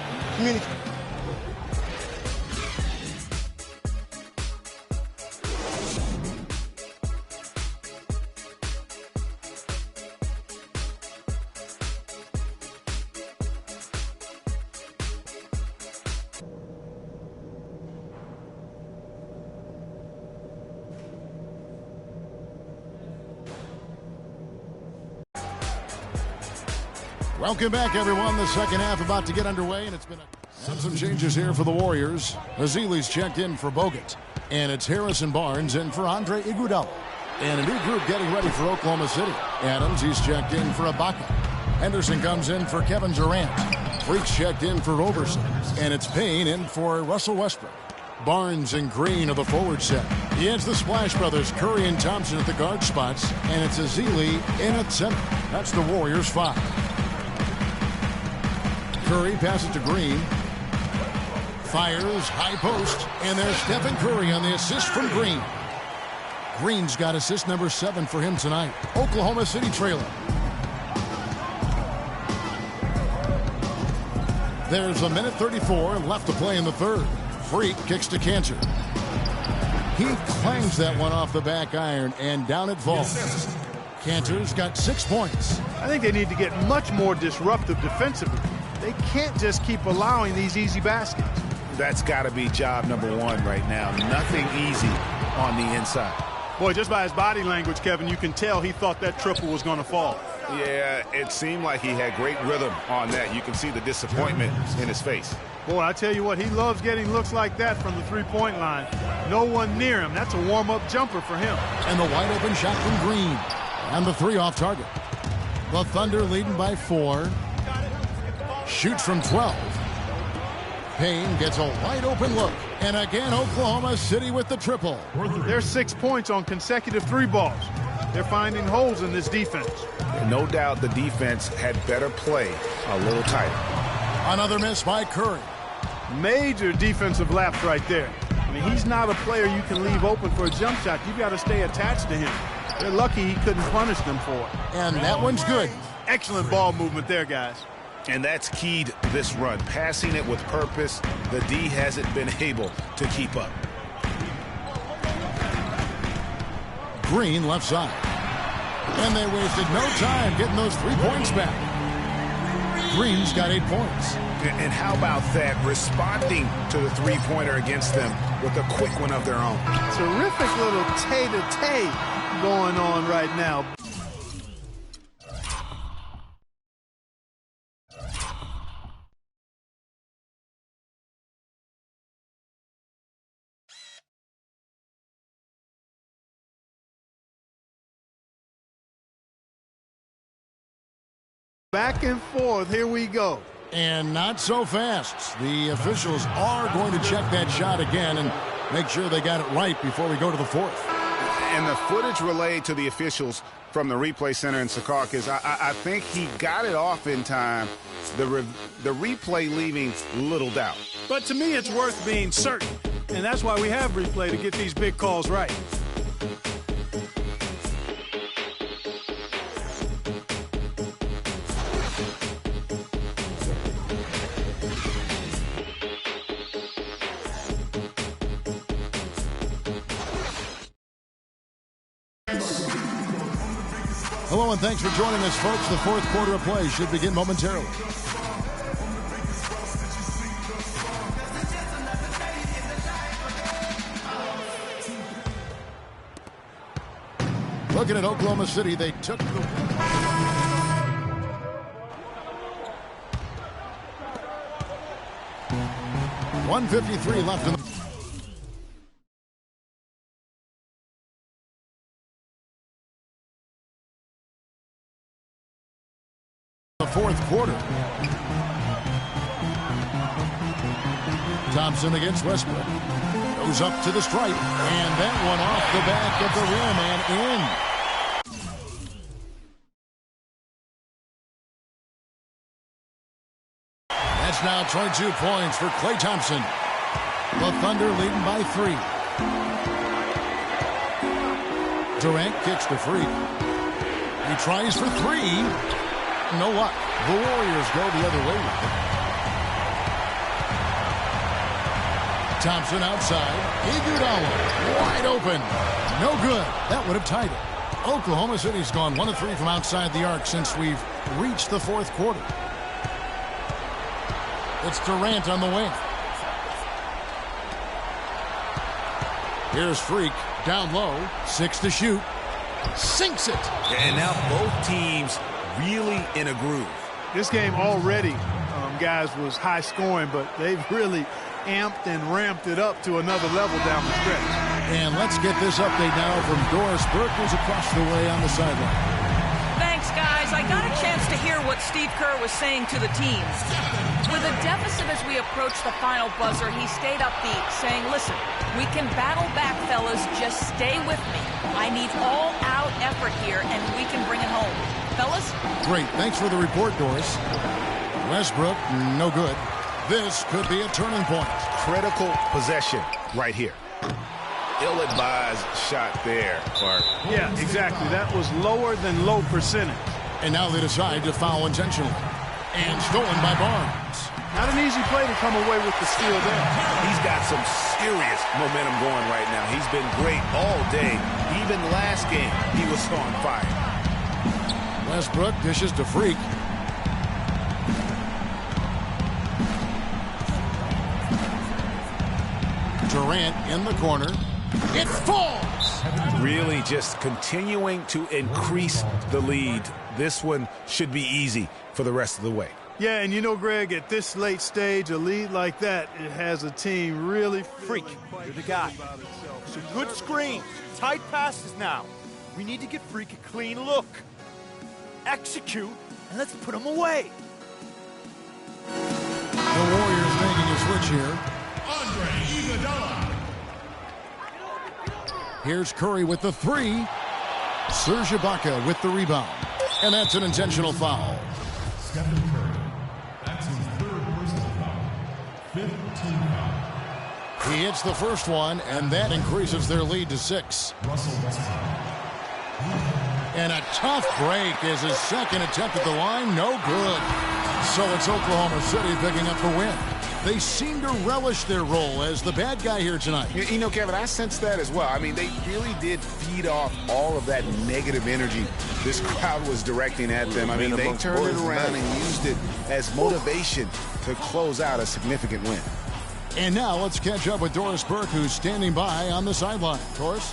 Welcome back, everyone. The second half about to get underway, and it's been some changes here for the Warriors. Azili's checked in for Bogut, and it's Harrison Barnes in for Andre Iguodala. And a new group getting ready for Oklahoma City. Adams, he's checked in for Ibaka. Henderson comes in for Kevin Durant. Freaks checked in for Roberson, and it's Payne in for Russell Westbrook. Barnes and Green are the forward set. He has the Splash Brothers, Curry and Thompson at the guard spots, and it's Azili in at center. That's the Warriors' 5. Curry passes to Green. Fires, high post, and there's Stephen Curry on the assist from Green. Green's got assist number 7 for him tonight. Oklahoma City trailer. There's a minute 34 left to play in the third. Freak kicks to Cantor. He clangs that one off the back iron, and down it falls. Cantor's got 6 points. I think they need to get much more disruptive defensively. They can't just keep allowing these easy baskets. That's got to be job number 1 right now. Nothing easy on the inside. Boy, just by his body language, Kevin, you can tell he thought that triple was going to fall. Yeah, it seemed like he had great rhythm on that. You can see the disappointment in his face. Boy, I tell you what, he loves getting looks like that from the three-point line. No one near him. That's a warm-up jumper for him. And the wide-open shot from Green. And the 3 off target. The Thunder leading by 4. Shoots from 12. Payne gets a wide-open look. And again, Oklahoma City with the triple. There's 6 points on consecutive 3 balls. They're finding holes in this defense. No doubt the defense had better play a little tighter. Another miss by Curry. Major defensive lapse right there. I mean, he's not a player you can leave open for a jump shot. You've got to stay attached to him. They're lucky he couldn't punish them for it. And that one's good. Excellent ball movement there, guys. And that's keyed this run. Passing it with purpose. The D hasn't been able to keep up. Green left side. And they wasted no time getting those 3 points back. Green's got 8 points. And how about that? Responding to the three-pointer against them with a quick one of their own. Terrific little tay-to-tay going on right now. Back and forth, here we go. And not so fast. The officials are going to check that shot again and make sure they got it right before we go to the 4th. And the footage relayed to the officials from the replay center in Secaucus, I think he got it off in time. The replay leaving little doubt. But to me, it's worth being certain. And that's why we have replay, to get these big calls right. Hello and thanks for joining us, folks. The 4th quarter of play should begin momentarily. Looking at Oklahoma City, they took the... 1:53 left in the... The 4th quarter. Thompson against Westbrook. Goes up to the stripe, and that one off the back of the rim and in. That's now 22 points for Klay Thompson. The Thunder leading by 3. Durant kicks to Freak. He tries for 3. No luck. The Warriors go the other way with it. Thompson outside. Iguodala wide open. No good. That would have tied it. Oklahoma City's gone 1 of 3 from outside the arc since we've reached the fourth quarter. It's Durant on the wing. Here's Freak down low. 6 to shoot. Sinks it. And now both teams really in a groove. This game already, guys, was high scoring, but they've really amped and ramped it up to another level down the stretch. And let's get this update now from Doris Burke, who's across the way on the sideline. Thanks, guys. I got a chance to hear what Steve Kerr was saying to the teams. With a deficit as we approach the final buzzer, he stayed upbeat, saying, listen, we can battle back, fellas. Just stay with me. I need all-out effort here, and we can bring it home. Fellas? Great. Thanks for the report, Doris. Westbrook, no good. This could be a turning point. Critical possession right here. Ill-advised shot there, Clark. Yeah, exactly. That was lower than low percentage. And now they decide to foul intentionally. And stolen by Barnes. Not an easy play to come away with the steal there. He's got some serious momentum going right now. He's been great all day. Even last game, he was on fire. Westbrook dishes to Freak. Durant in the corner. It falls! Really just continuing to increase the lead. This one should be easy for the rest of the way. Yeah, and you know, Greg, at this late stage, a lead like that, it has a team really Freak, you're the guy. Some good screens, tight passes now. We need to get Freak a clean look. Execute, and let's put him away. The Warriors making a switch here. Andre Iguodala. Here's Curry with the 3. Serge Ibaka with the rebound. And that's an intentional foul. Stephen Curry. That's his 3rd personal foul. 5th team foul. He hits the first one, and that increases their lead to 6. Russell Westbrook. And a tough break is his second attempt at the line. No good. So it's Oklahoma City picking up the win. They seem to relish their role as the bad guy here tonight. You know, Kevin, I sense that as well. I mean, they really did feed off all of that negative energy this crowd was directing at them. I mean, they turned it around and used it as motivation to close out a significant win. And now let's catch up with Doris Burke, who's standing by on the sideline. Doris?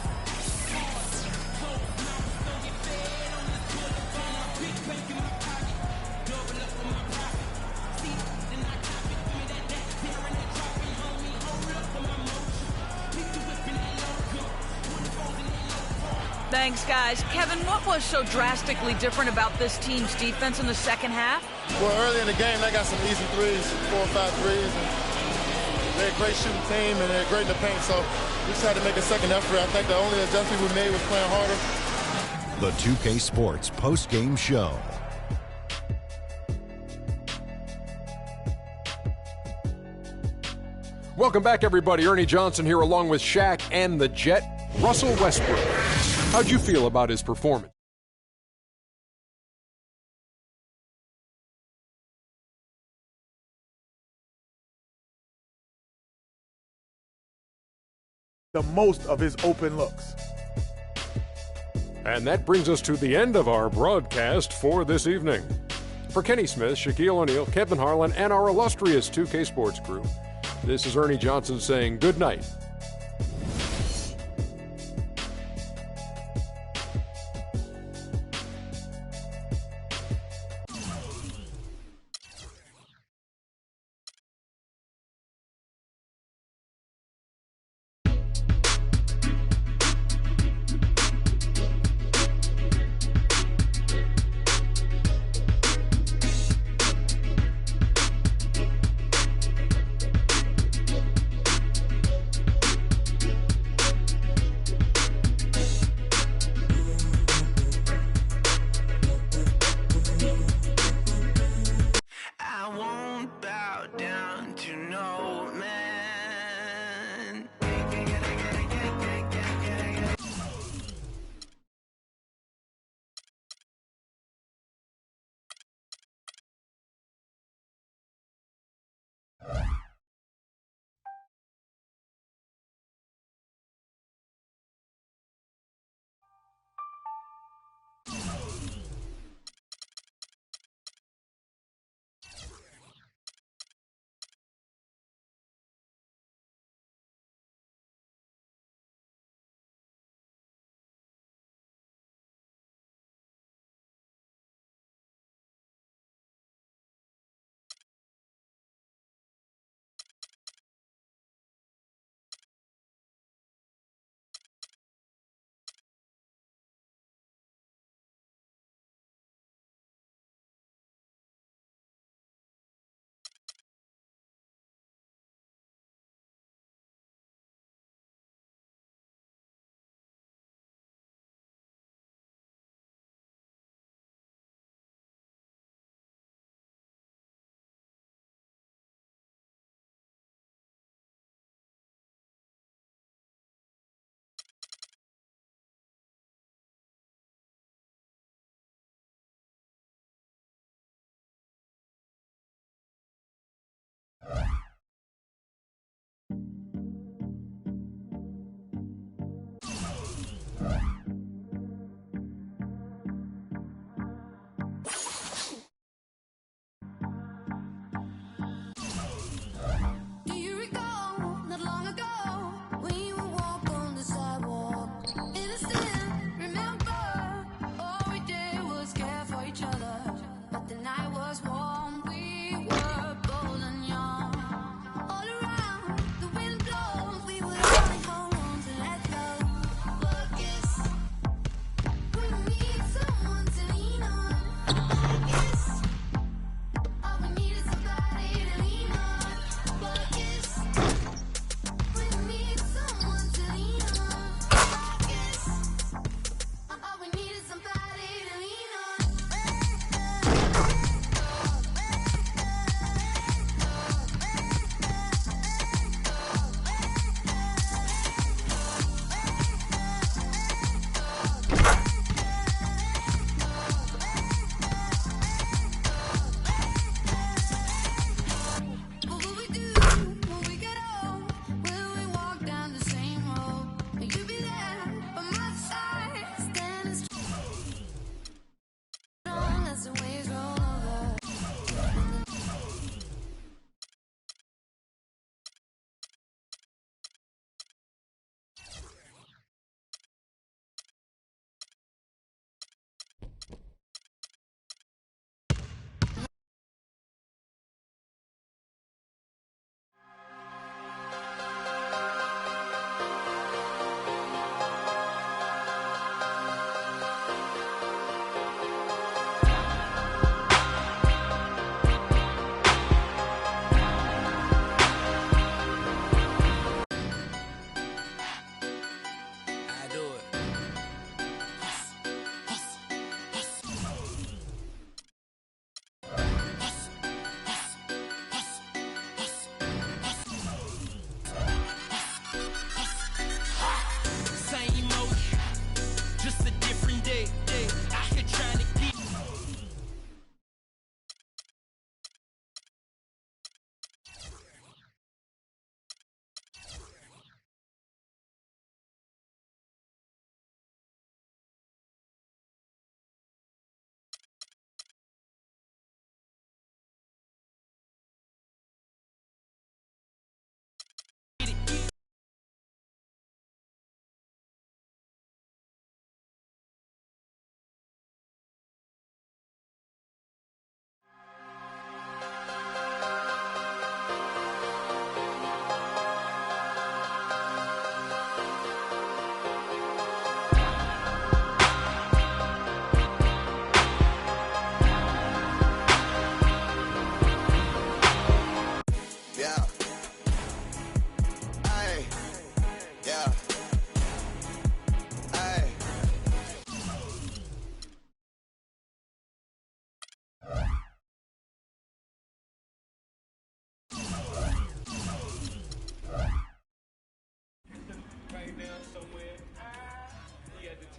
Thanks, guys. Kevin, what was so drastically different about this team's defense in the second half? Well, early in the game, they got some easy threes, 4 or 5 threes. And they're a great shooting team, and they're great in the paint. So we just had to make a second effort. I think the only adjustment we made was playing harder. The 2K Sports post-game show. Welcome back, everybody. Ernie Johnson here along with Shaq and the Jet, Russell Westbrook. How'd you feel about his performance? The most of his open looks. And that brings us to the end of our broadcast for this evening. For Kenny Smith, Shaquille O'Neal, Kevin Harlan, and our illustrious 2K Sports crew, this is Ernie Johnson saying good night.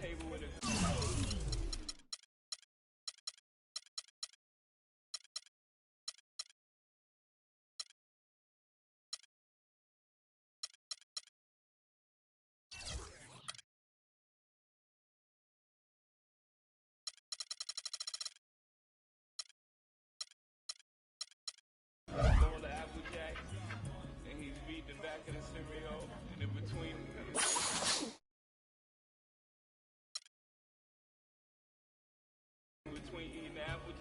Going to Applejack, and he's beat the back of the cereal, and in between eating the apple.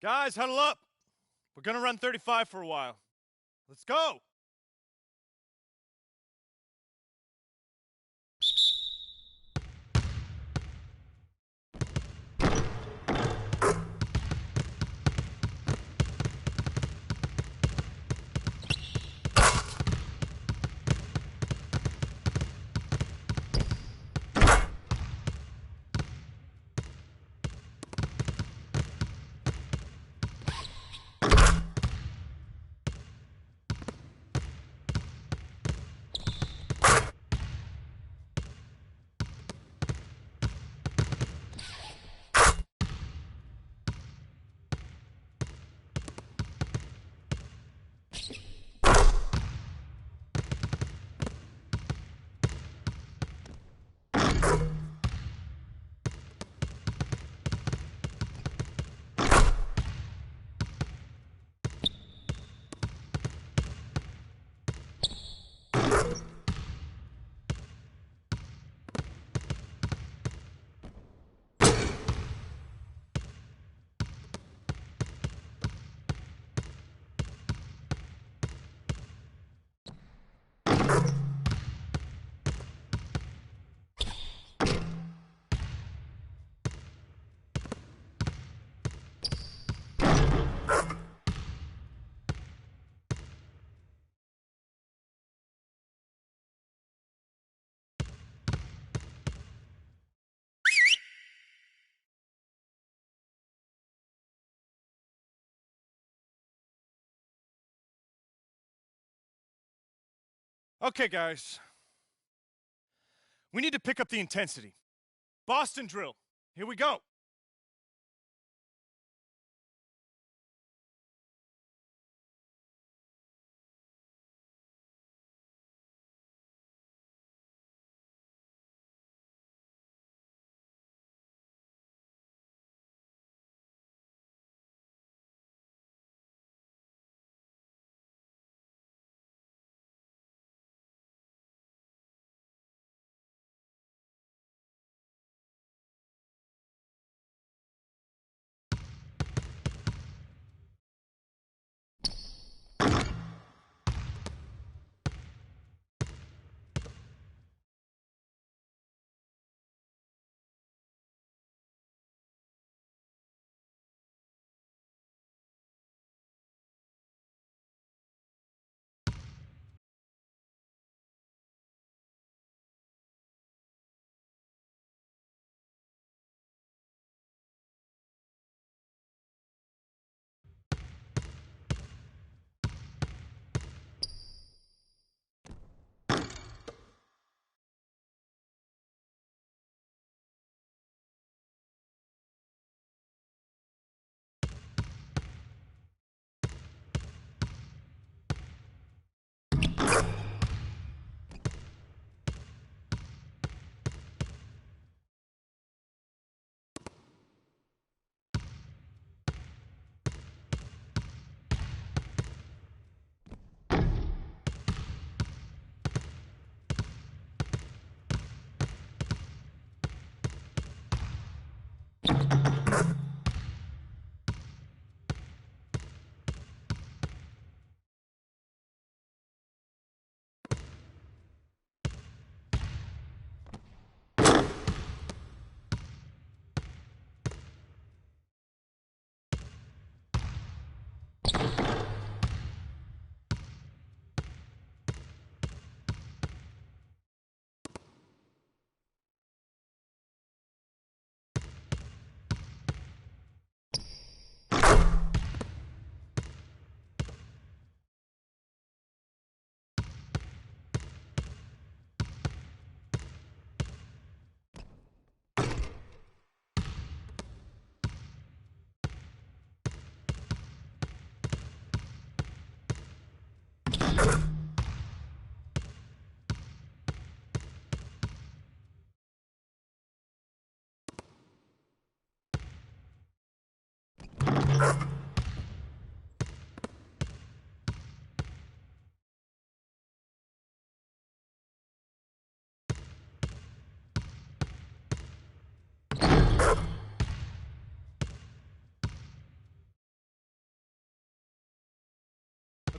Guys, huddle up. We're going to run 35 for a while. Let's go. Okay, guys. We need to pick up the intensity. Boston drill. Here we go.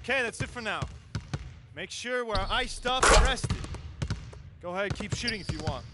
Okay, that's it for now. Make sure we're iced up and rested. Go ahead, keep shooting if you want.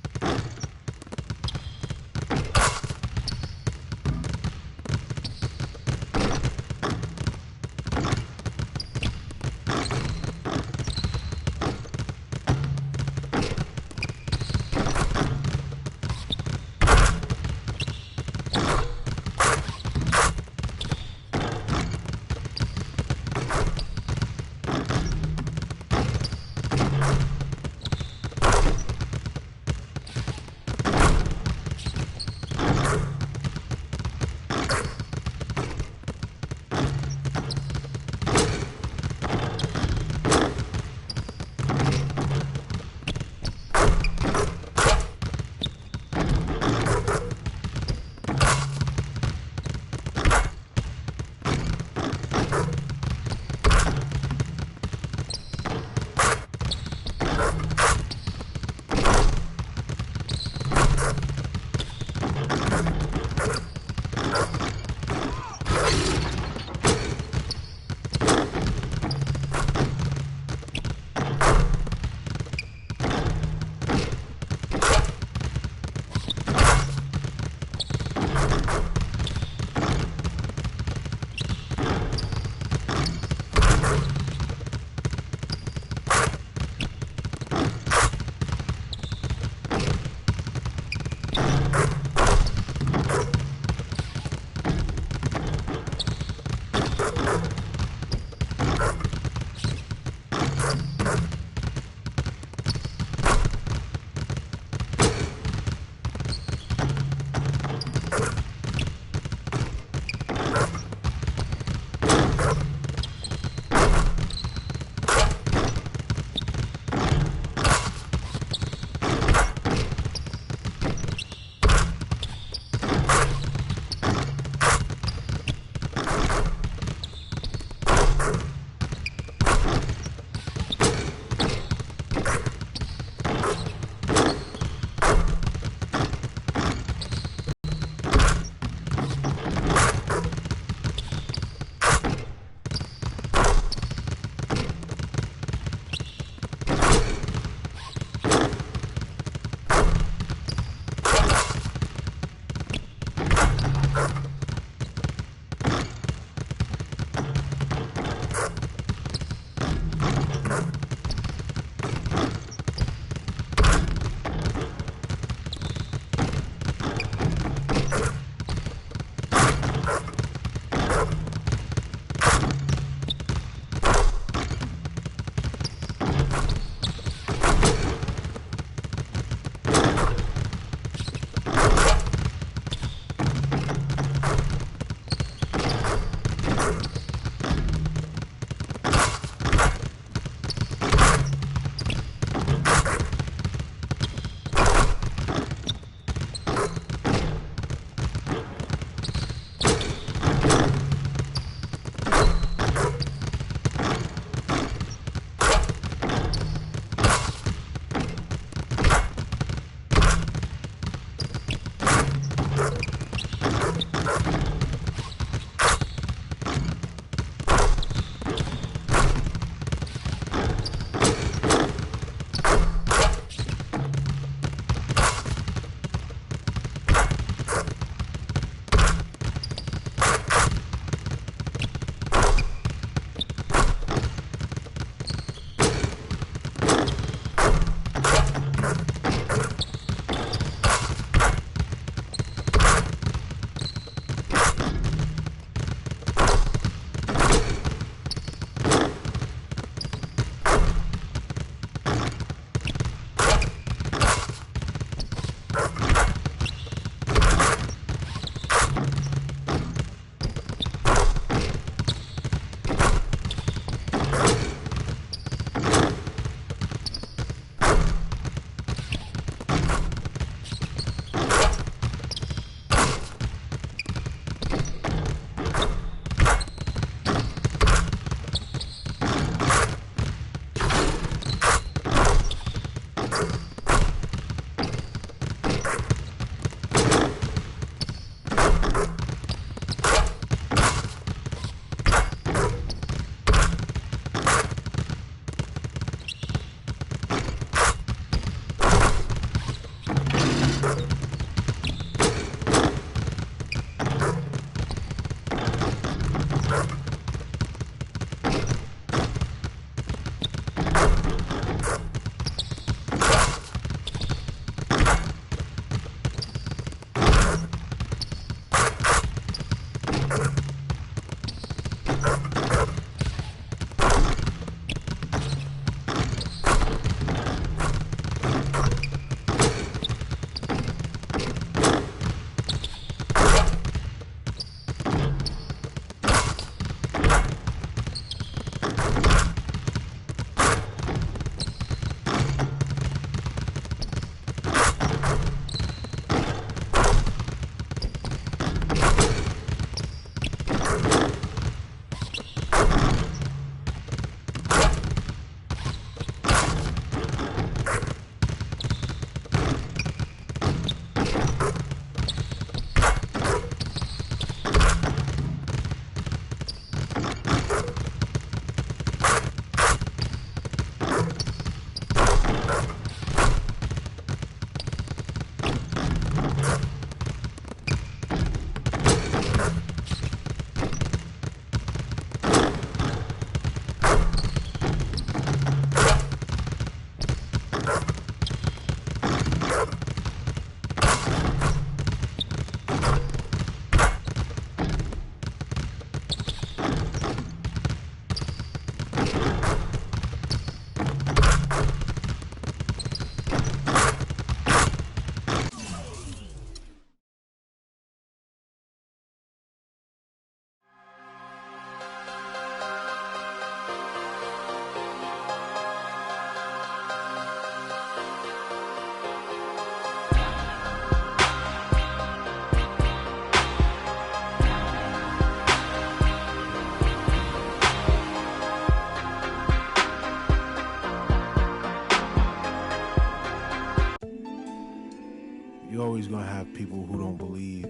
always going to have people who don't believe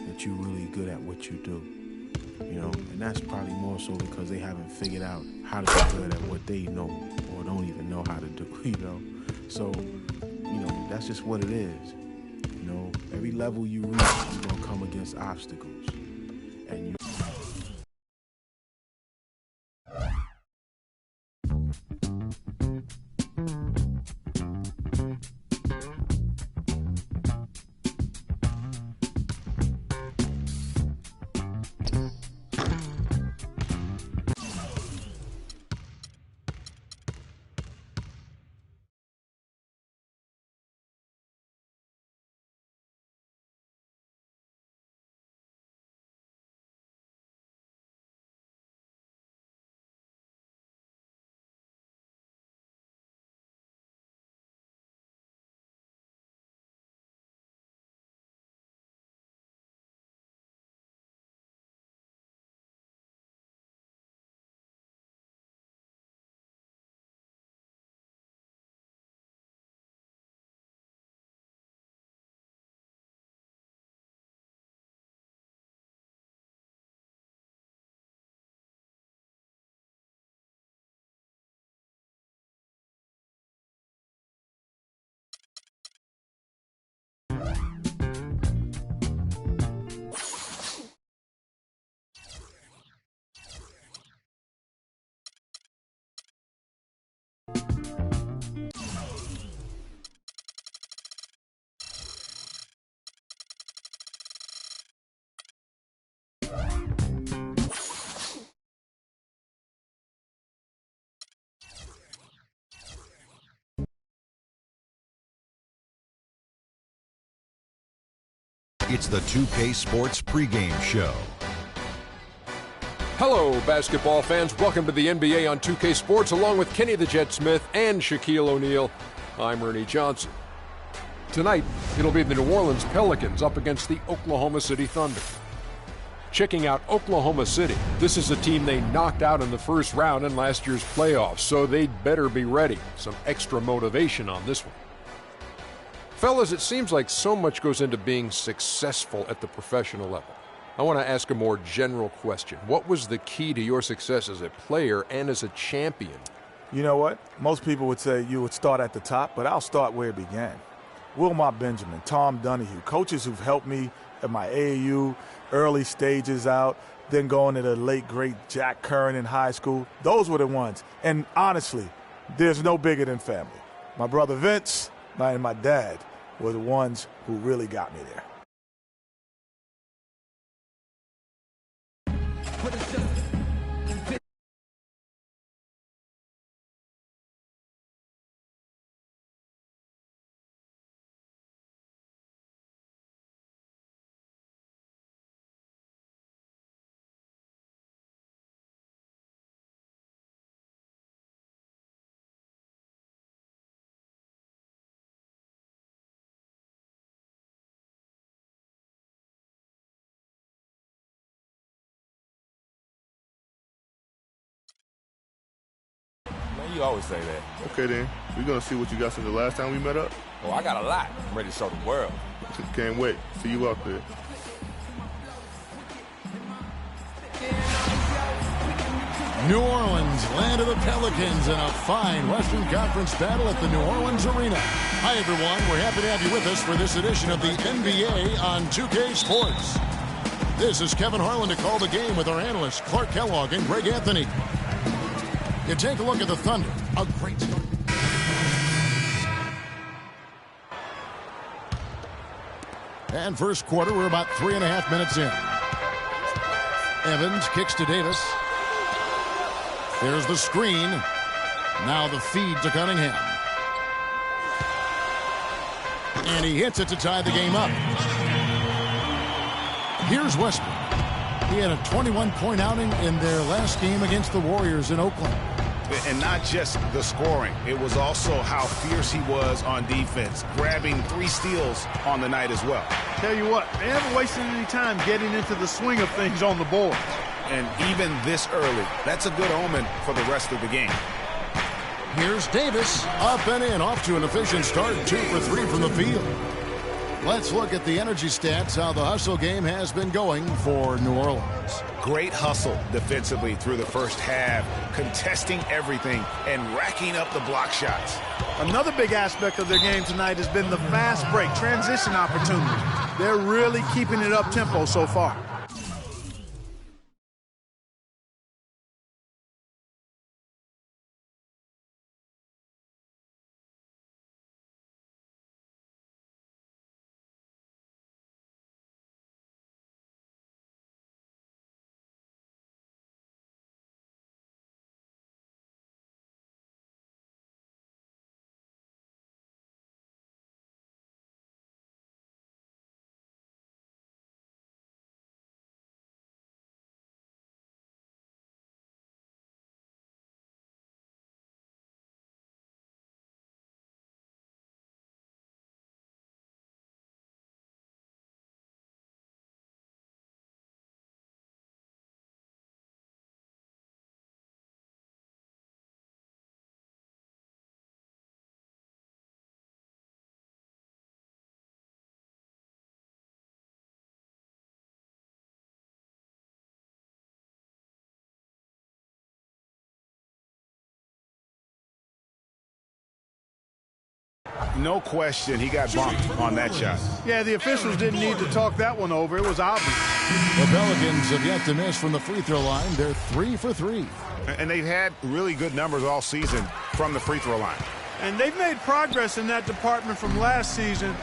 that you're really good at what you do. You know, and that's probably more so because they haven't figured out how to be good at what they know or don't even know how to do, you know. So, you know, that's just what it is. You know, every level you reach, you're going to come against obstacles. And you It's the 2K Sports pregame show. Hello, basketball fans. Welcome to the NBA on 2K Sports, along with Kenny the Jet Smith and Shaquille O'Neal. I'm Ernie Johnson. Tonight, it'll be the New Orleans Pelicans up against the Oklahoma City Thunder. Checking out Oklahoma City, this is a team they knocked out in the first round in last year's playoffs, so they'd better be ready. Some extra motivation on this one. Fellas, it seems like so much goes into being successful at the professional level. I want to ask a more general question. What was the key to your success as a player and as a champion? You know what? Most people would say you would start at the top, but I'll start where it began. Wilmot Benjamin, Tom Donahue, coaches who've helped me at my AAU, early stages out, then going to the late, great Jack Curran in high school. Those were the ones. And honestly, there's no bigger than family. My brother Vince and my dad were the ones who really got me there. You always say that. Okay, then. We're going to see what you got since the last time we met up. Oh, I got a lot. I'm ready to show the world. Can't wait. See you out there. New Orleans, land of the Pelicans, in a fine Western Conference battle at the New Orleans Arena. Hi, everyone. We're happy to have you with us for this edition of the NBA on 2K Sports. This is Kevin Harlan to call the game with our analysts Clark Kellogg and Greg Anthony. You take a look at the Thunder. A great start. And first quarter, we're about 3.5 minutes in. Evans kicks to Davis. There's the screen. Now the feed to Cunningham. And he hits it to tie the game up. Here's Westbrook. He had a 21-point outing in their last game against the Warriors in Oakland. And not just the scoring. It was also how fierce he was on defense, grabbing 3 steals on the night as well. Tell you what, they haven't wasted any time getting into the swing of things on the board. And even this early, that's a good omen for the rest of the game. Here's Davis, up and in, off to an efficient start, 2 for 3 from the field. Let's look at the energy stats, how the hustle game has been going for New Orleans. Great hustle defensively through the first half, contesting everything and racking up the block shots. Another big aspect of their game tonight has been the fast break, transition opportunities. They're really keeping it up tempo so far. No question, he got bumped on that shot. Yeah, the officials didn't need to talk that one over. It was obvious. The Pelicans have yet to miss from the free throw line. They're 3 for 3. And they've had really good numbers all season from the free throw line. And they've made progress in that department from last season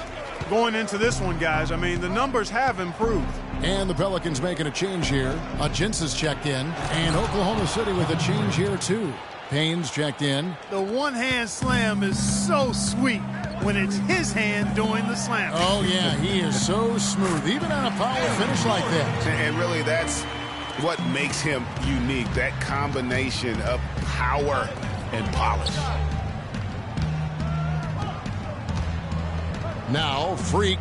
going into this one, guys. I mean, the numbers have improved. And the Pelicans making a change here. Gintz has checked in. And Oklahoma City with a change here, too. Payne's checked in. The one-hand slam is so sweet when it's his hand doing the slam. Oh, yeah, he is so smooth, even on a power finish like that. And really, that's what makes him unique, that combination of power and polish. Now, Freak.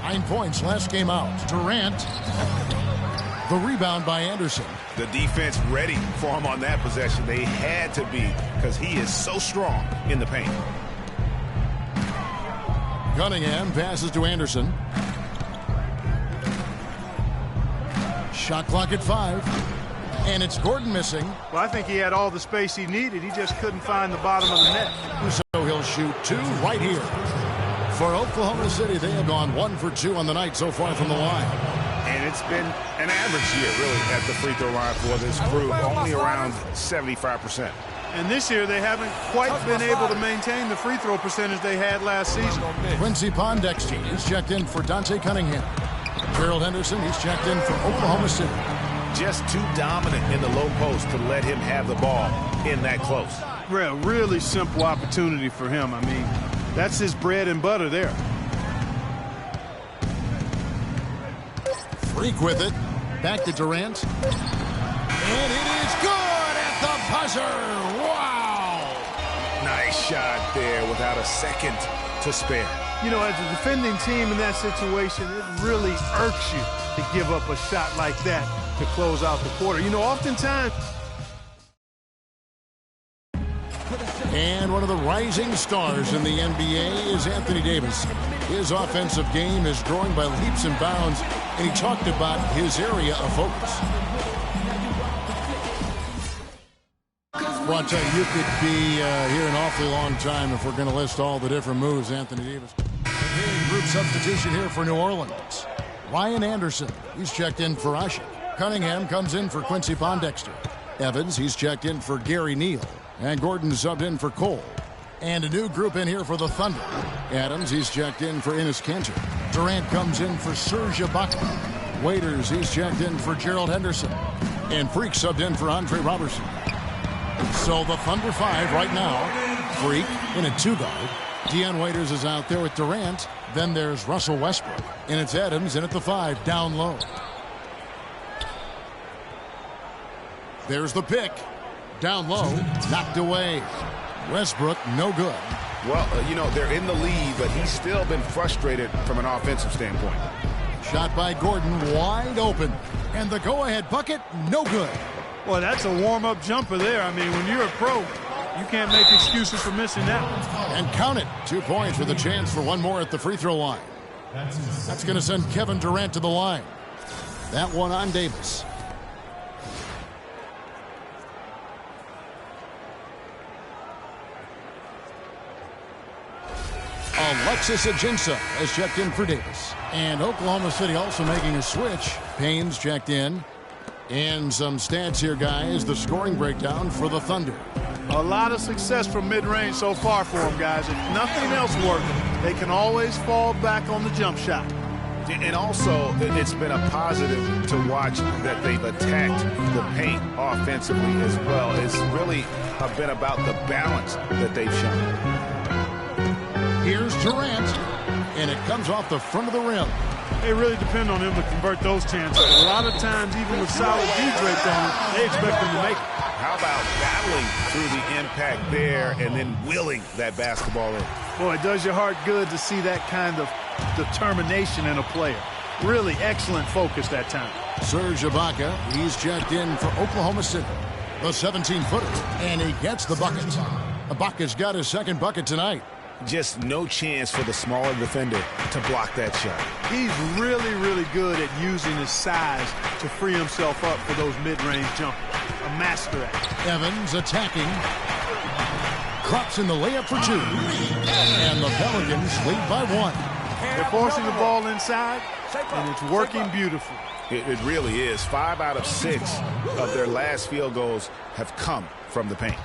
9 points last game out. Durant. The rebound by Anderson. The defense ready for him on that possession. They had to be because he is so strong in the paint. Cunningham passes to Anderson. Shot clock at 5. And it's Gordon missing. Well, I think he had all the space he needed. He just couldn't find the bottom of the net. So he'll shoot 2 right here. For Oklahoma City, they have gone 1 for 2 on the night so far from the line. And it's been an average year, really, at the free throw line for this group, only around 75%. And this year, they haven't quite been able to maintain the free throw percentage they had last season. Quincy Pondexter, he's checked in for Dante Cunningham. Gerald Henderson, he's checked in for Oklahoma City. Just too dominant in the low post to let him have the ball in that close. Really simple opportunity for him. I mean, that's his bread and butter there. Freak with it. Back to Durant. And it is good at the buzzer. Wow. Nice shot there without a second to spare. You know, as a defending team in that situation, it really irks you to give up a shot like that to close out the quarter. You know, oftentimes... And one of the rising stars in the NBA is Anthony Davis. His offensive game is growing by leaps and bounds, and he talked about his area of focus. Well, I'll tell you, you could be here an awfully long time if we're going to list all the different moves Anthony Davis. Group substitution here for New Orleans. Ryan Anderson, he's checked in for Ashe. Cunningham comes in for Quincy Pondexter. Evans, he's checked in for Gary Neal. And Gordon subbed in for Cole. And a new group in here for the Thunder. Adams, he's checked in for Enes Kanter. Durant comes in for Serge Ibaka. Waiters, he's checked in for Gerald Henderson. And Freak subbed in for Andre Robertson. So the Thunder 5 right now. Freak in a 2-guard. Dion Waiters is out there with Durant. Then there's Russell Westbrook. And it's Adams in at the 5 down low. There's the pick. Down low, knocked away. Westbrook, no good. Well, you know, they're in the lead, but he's still been frustrated from an offensive standpoint. Shot by Gordon, wide open. And the go-ahead bucket, no good. Well, that's a warm-up jumper there. I mean, when you're a pro, you can't make excuses for missing that one. And count it. 2 points with a chance for one more at the free throw line. That's going to send Kevin Durant to the line. That one on Davis. Alexis Ajinça has checked in for Davis. And Oklahoma City also making a switch. Payne's checked in. And some stats here, guys. The scoring breakdown for the Thunder. A lot of success from mid-range so far for them, guys. If nothing else works, they can always fall back on the jump shot. And also, it's been a positive to watch that they've attacked the paint offensively as well. It's really been about the balance that they've shown. Here's Durant, and it comes off the front of the rim. They really depend on him to convert those chances. A lot of times, even with solid D draped on him, they expect him to make it. How about battling through the impact there and then willing that basketball in? Boy, it does your heart good to see that kind of determination in a player. Really excellent focus that time. Serge Ibaka, he's checked in for Oklahoma City. The 17-footer, and he gets the bucket. Ibaka's got his second bucket tonight. Just no chance for the smaller defender to block that shot. He's really, really good at using his size to free himself up for those mid-range jumpers. A master at it. Evans attacking. Crops in the layup for two. And the Pelicans lead by one. They're forcing the ball inside, and it's working beautifully. It really is. 5 out of 6 of their last field goals have come from the paint.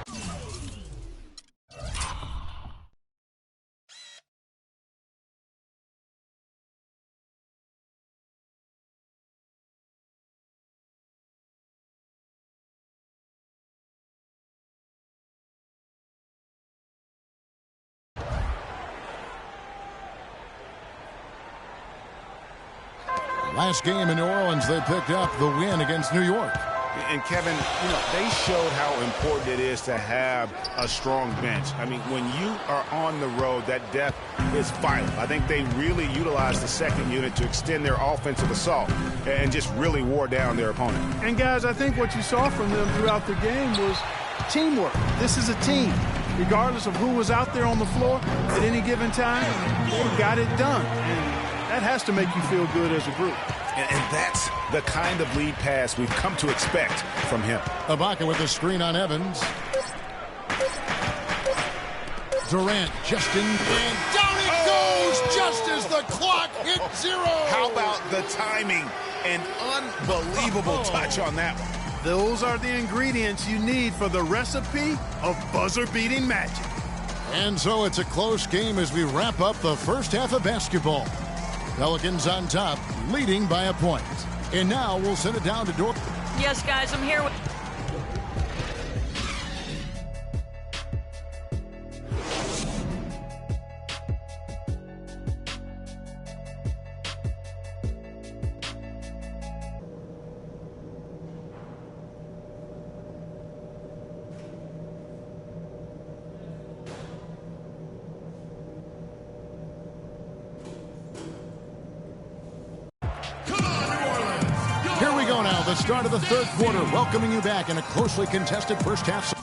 Last game in New Orleans, they picked up the win against New York. And Kevin, they showed how important it is to have a strong bench. I mean, when you are on the road, that depth is vital. I think they really utilized the second unit to extend their offensive assault and just really wore down their opponent. And guys, I think what you saw from them throughout the game was teamwork. This is a team. Regardless of who was out there on the floor at any given time, they got it done. And that has to make you feel good as a group. And that's the kind of lead pass we've come to expect from him. Ibaka with the screen on Evans. Durant just in, and down it goes just as the clock hit 0. How about the timing? An unbelievable touch on that one. Those are the ingredients you need for the recipe of buzzer-beating magic. And so it's a close game as we wrap up the first half of basketball. Pelicans on top, leading by a point. And now we'll send it down to Dorothy. Yes, guys, I'm here with... The start of the third quarter, welcoming you back in a closely contested first half.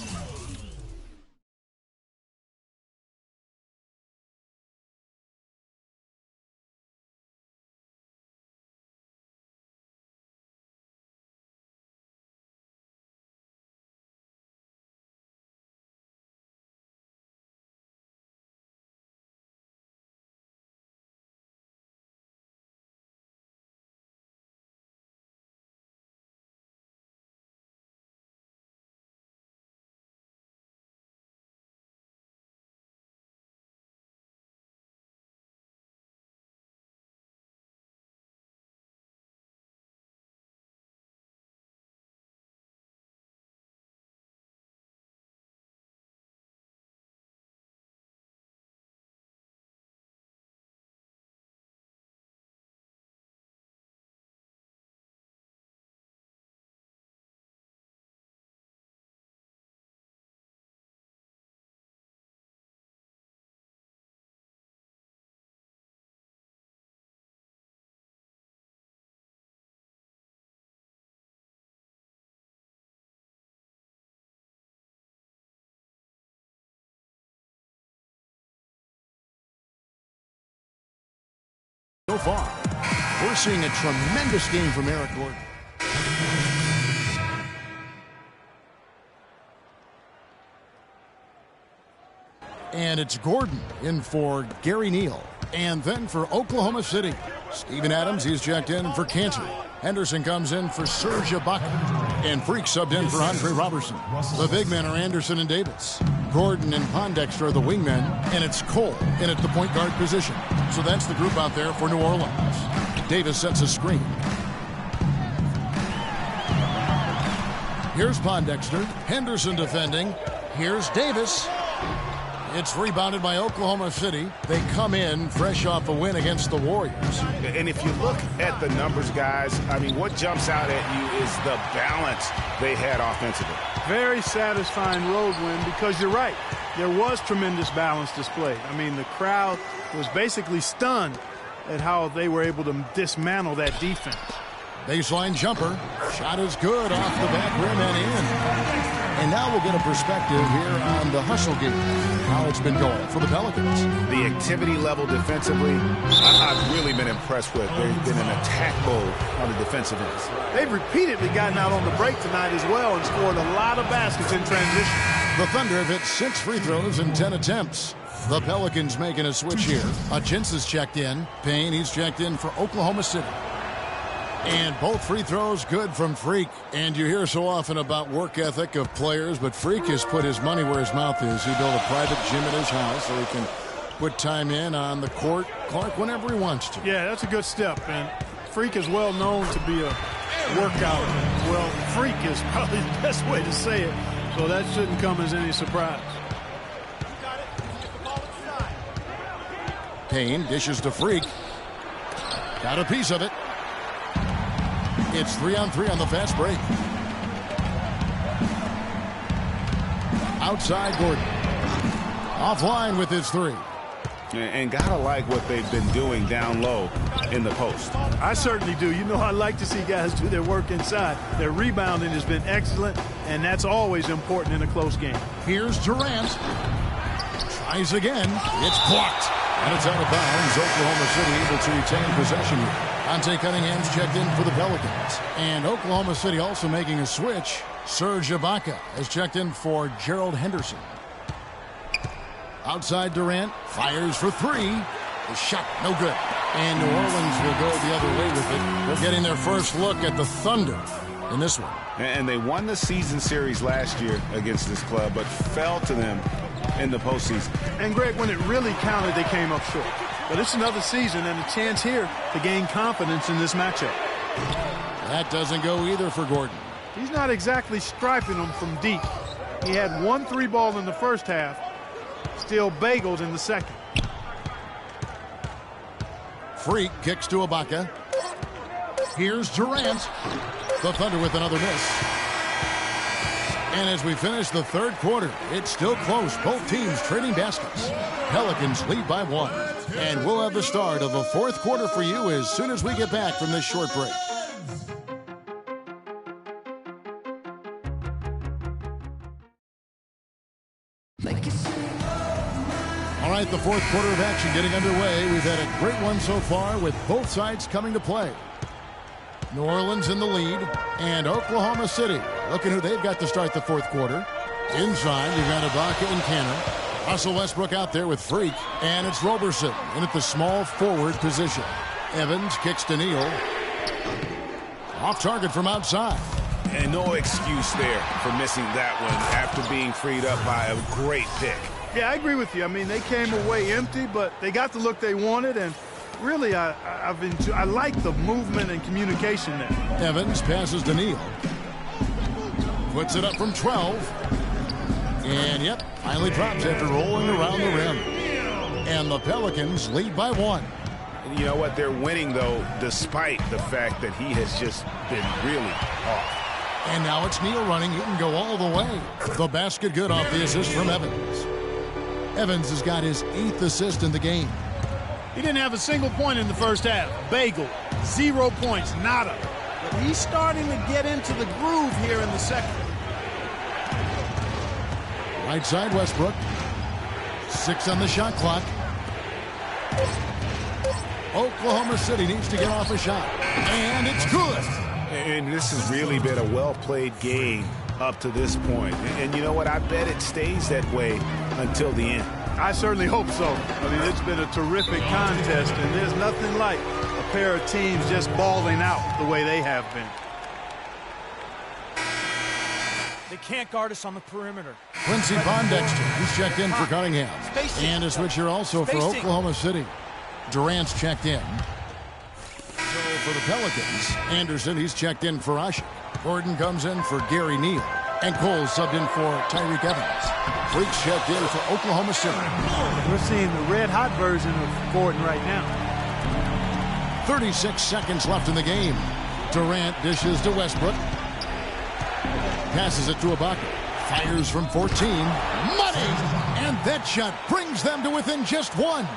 So far, we're seeing a tremendous game from Eric Gordon. And it's Gordon in for Gary Neal. And then for Oklahoma City, Steven Adams, he's checked in for Cantor. Henderson comes in for Serge Ibaka. And Freak subbed in for Andre Robertson. The big men are Anderson and Davis. Gordon and Pondexter are the wingmen. And it's Cole in at the point guard position. So that's the group out there for New Orleans. Davis sets a screen. Here's Pondexter. Henderson defending. Here's Davis. It's rebounded by Oklahoma City. They come in fresh off a win against the Warriors. And if you look at the numbers, guys, I mean, what jumps out at you is the balance they had offensively. Very satisfying road win because you're right. There was tremendous balance displayed. I mean, the crowd was basically stunned at how they were able to dismantle that defense. Baseline jumper. Shot is good off the back rim and in. And now we'll get a perspective here on the hustle game, how it's been going for the Pelicans. The activity level defensively, I've really been impressed with. They've been in attack mode on the defensive end. They've repeatedly gotten out on the break tonight as well and scored a lot of baskets in transition. The Thunder have hit 6 free throws in 10 attempts. The Pelicans making a switch here. Hutchins is checked in. Payne, he's checked in for Oklahoma City. And both free throws good from Freak. And you hear so often about work ethic of players, but Freak has put his money where his mouth is. He built a private gym at his house so he can put time in on the court, Clark, whenever he wants to. Yeah, that's a good step. And Freak is well known to be a workout. Well, freak is probably the best way to say it. So that shouldn't come as any surprise. Payne dishes to Freak. Got a piece of it. It's 3-on-3 on the fast break. Outside Gordon. Offline with his three. And gotta like what they've been doing down low in the post. I certainly do. You know, I like to see guys do their work inside. Their rebounding has been excellent, and that's always important in a close game. Here's Durant. Tries again. It's blocked. And it's out of bounds. Oklahoma City able to retain possession here. Dante Cunningham's checked in for the Pelicans. And Oklahoma City also making a switch. Serge Ibaka has checked in for Gerald Henderson. Outside Durant. Fires for three. The shot no good. And New Orleans will go the other way with it. They're getting their first look at the Thunder in this one. And they won the season series last year against this club, but fell to them in the postseason. And Greg, when it really counted, they came up short. But it's another season and a chance here to gain confidence in this matchup. That doesn't go either for Gordon. He's not exactly striping them from deep. He had 1 3-ball in the first half, still bagels in the second. Freak kicks to Ibaka. Here's Durant. The Thunder with another miss. And as we finish the third quarter, it's still close. Both teams trading baskets. Pelicans lead by 1. And we'll have the start of the fourth quarter for you as soon as we get back from this short break. All right, the fourth quarter of action getting underway. We've had a great one so far with both sides coming to play. New Orleans in the lead, and Oklahoma City looking who they've got to start the fourth quarter. Inside, you've got Ibaka and Cantor. Russell Westbrook out there with Freak, and it's Roberson in at the small forward position. Evans kicks to Neal. Off target from outside. And no excuse there for missing that one after being freed up by a great pick. Yeah, I agree with you. I mean, they came away empty, but they got the look they wanted, and really, I like the movement and communication there. Evans passes to Neal. Puts it up from 12. And, yep, finally drops after rolling around the rim. And the Pelicans lead by 1. And you know what? They're winning, though, despite the fact that he has just been really off. And now it's Neal running. You can go all the way. The basket good off the assist from Evans. Evans has got his 8th assist in the game. He didn't have a single point in the first half. Bagel, 0 points, nada. But he's starting to get into the groove here in the second. Right side Westbrook. 6 on the shot clock. Oklahoma City needs to get off a shot. And it's good. And this has really been a well-played game up to this point. And you know what? I bet it stays that way until the end. I certainly hope so. I mean, it's been a terrific contest, and there's nothing like a pair of teams just balling out the way they have been. They can't guard us on the perimeter. Quincy Pondexter, he's checked in for Cunningham. And a switcher also for Oklahoma City. Durant's checked in. So for the Pelicans, Anderson, he's checked in for Asher. Gordon comes in for Gary Neal. And Cole subbed in for Tyreek Evans. Freaks checked in for Oklahoma City. We're seeing the red-hot version of Gordon right now. 36 seconds left in the game. Durant dishes to Westbrook. Passes it to Ibaka. Fires from 14. Money! And that shot brings them to within just one.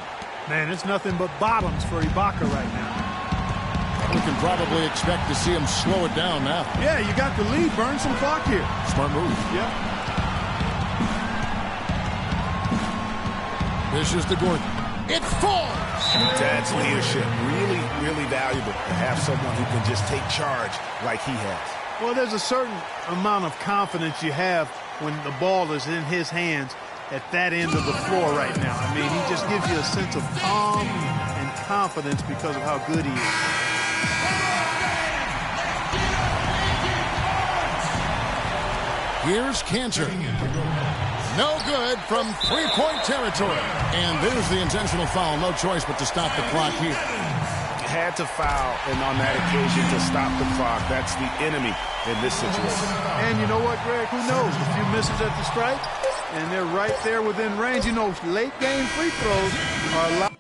Man, it's nothing but bottoms for Ibaka right now. We can probably expect to see him slow it down now. Yeah, you got the lead. Burn some clock here. Smart move. Yeah. Dishes to Gordon. It falls! Dad's leadership, really valuable to have someone who can just take charge like he has. Well, there's a certain amount of confidence you have when the ball is in his hands at that end of the floor right now. I mean, he just gives you a sense of calm and confidence because of how good he is. Here's Cantor. No good from three-point territory. And there's the intentional foul. No choice but to stop the clock here. Had to foul, and on that occasion to stop the clock. That's the enemy in this situation. And you know what, Greg? Who knows? A few misses at the stripe, and they're right there within range. You know, late-game free throws are a lot.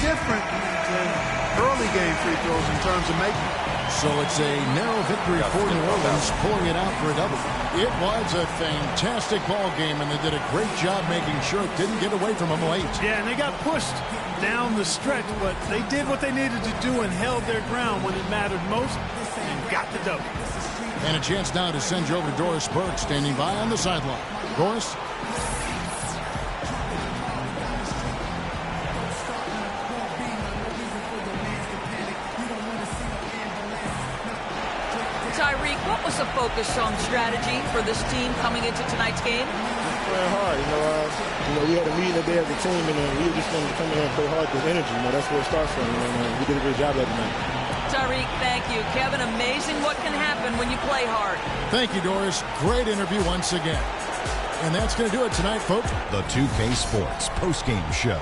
Different than early game free throws in terms of making. So it's a narrow victory for New Orleans, pulling it out for a double. It was a fantastic ball game, and they did a great job making sure it didn't get away from them late. Yeah, and they got pushed down the stretch, but they did what they needed to do and held their ground when it mattered most and got the double. And a chance now to send you over to Doris Burke, standing by on the sideline. Doris? Tyreek, what was the focus on strategy for this team coming into tonight's game? Playing hard, we had a meeting today as a team, and we were just going to come in and play hard with energy. That's where it starts from. We did a great job that night. Tyreek, thank you. Kevin, amazing what can happen when you play hard. Thank you, Doris. Great interview once again. And that's going to do it tonight, folks. The 2K Sports postgame show.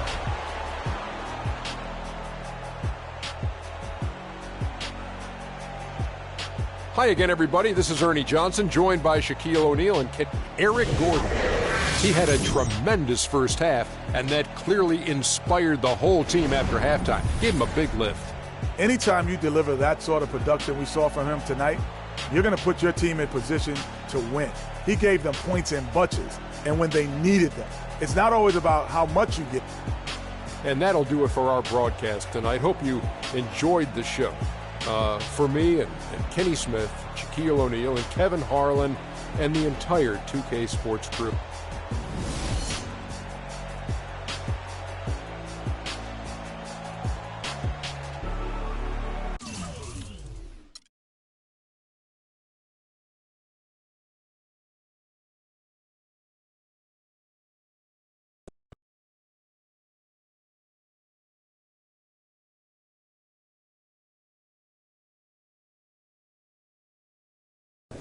Hi again, everybody. This is Ernie Johnson, joined by Shaquille O'Neal and Eric Gordon. He had a tremendous first half, and that clearly inspired the whole team after halftime. Gave him a big lift. Anytime you deliver that sort of production we saw from him tonight, you're going to put your team in position to win. He gave them points in bunches, and when they needed them. It's not always about how much you get. And that'll do it for our broadcast tonight. Hope you enjoyed the show. For me and Kenny Smith, Shaquille O'Neal, and Kevin Harlan, and the entire 2K Sports crew.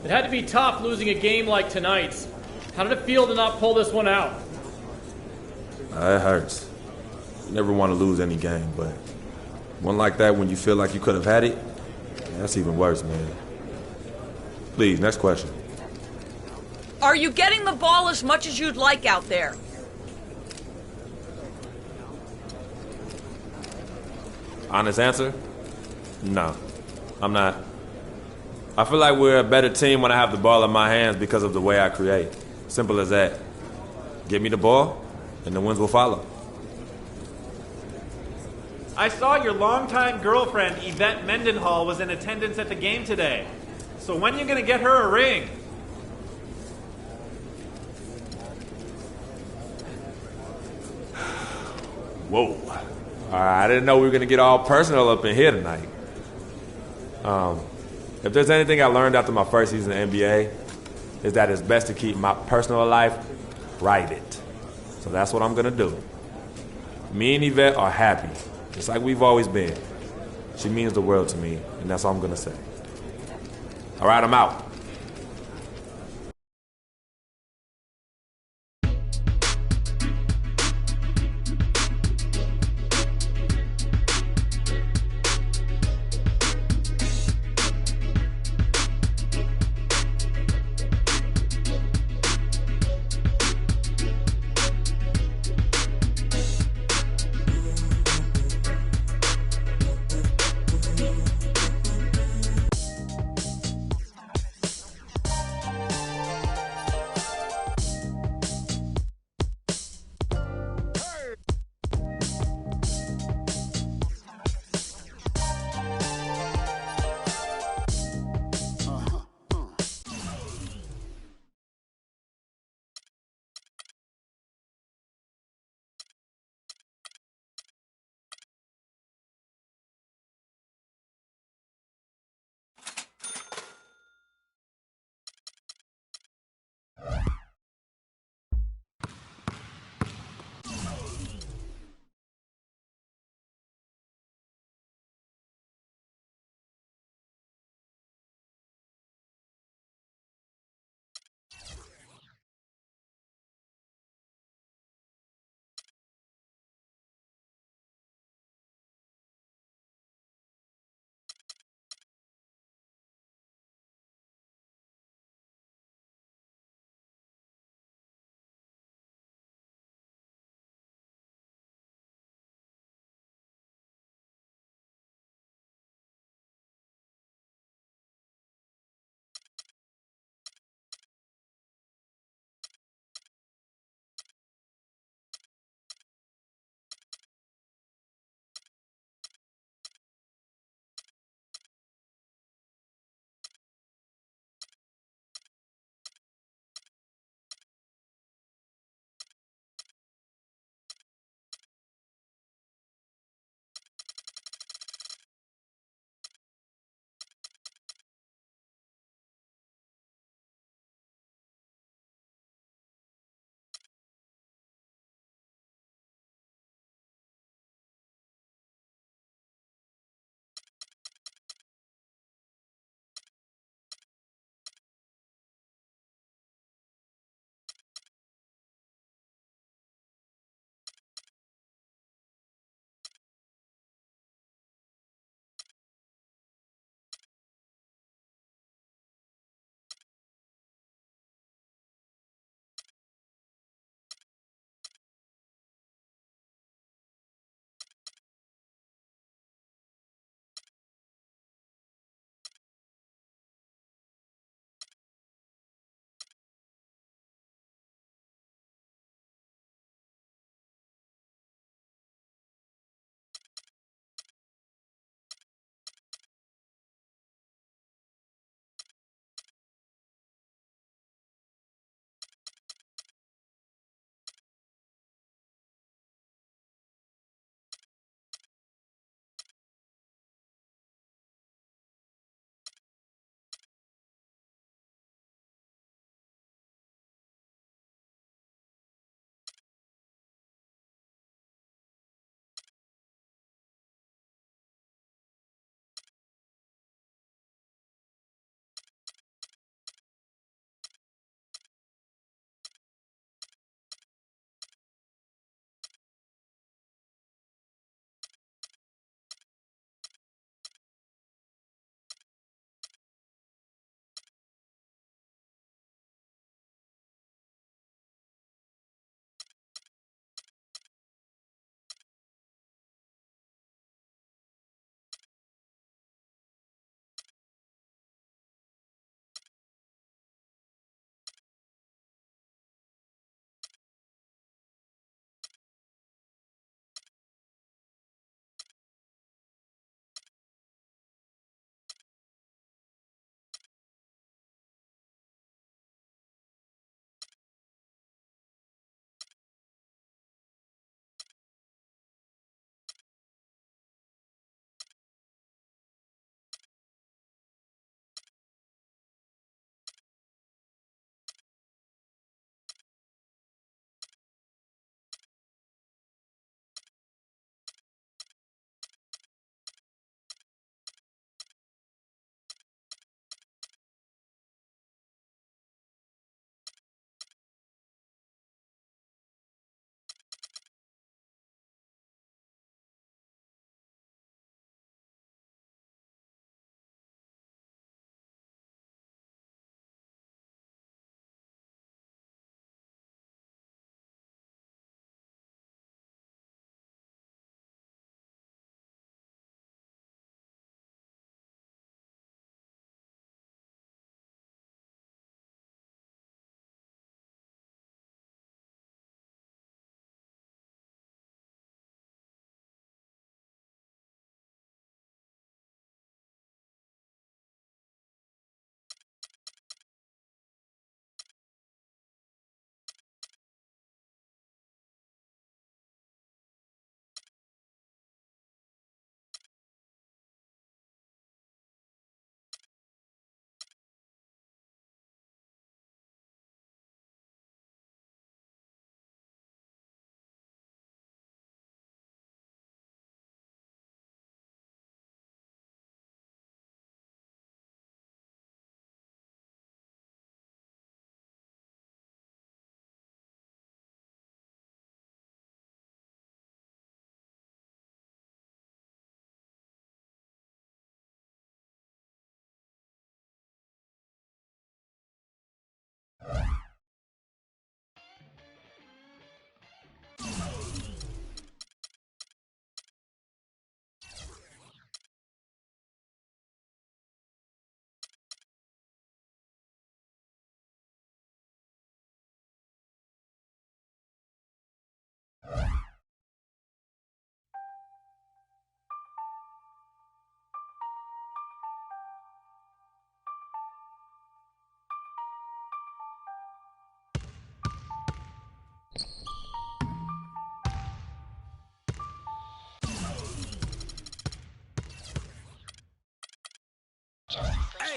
It had to be tough losing a game like tonight's. How did it feel to not pull this one out? It hurts. You never want to lose any game, but one like that when you feel like you could have had it, that's even worse, man. Please, next question. Are you getting the ball as much as you'd like out there? Honest answer? No. I'm not. I feel like we're a better team when I have the ball in my hands because of the way I create. Simple as that. Give me the ball, and the wins will follow. I saw your longtime girlfriend, Yvette Mendenhall, was in attendance at the game today. So when are you going to get her a ring? Whoa. I didn't know we were going to get all personal up in here tonight. If there's anything I learned after my first season in the NBA, is that it's best to keep my personal life private. So that's what I'm going to do. Me and Yvette are happy, just like we've always been. She means the world to me, and that's all I'm going to say. All right, I'm out.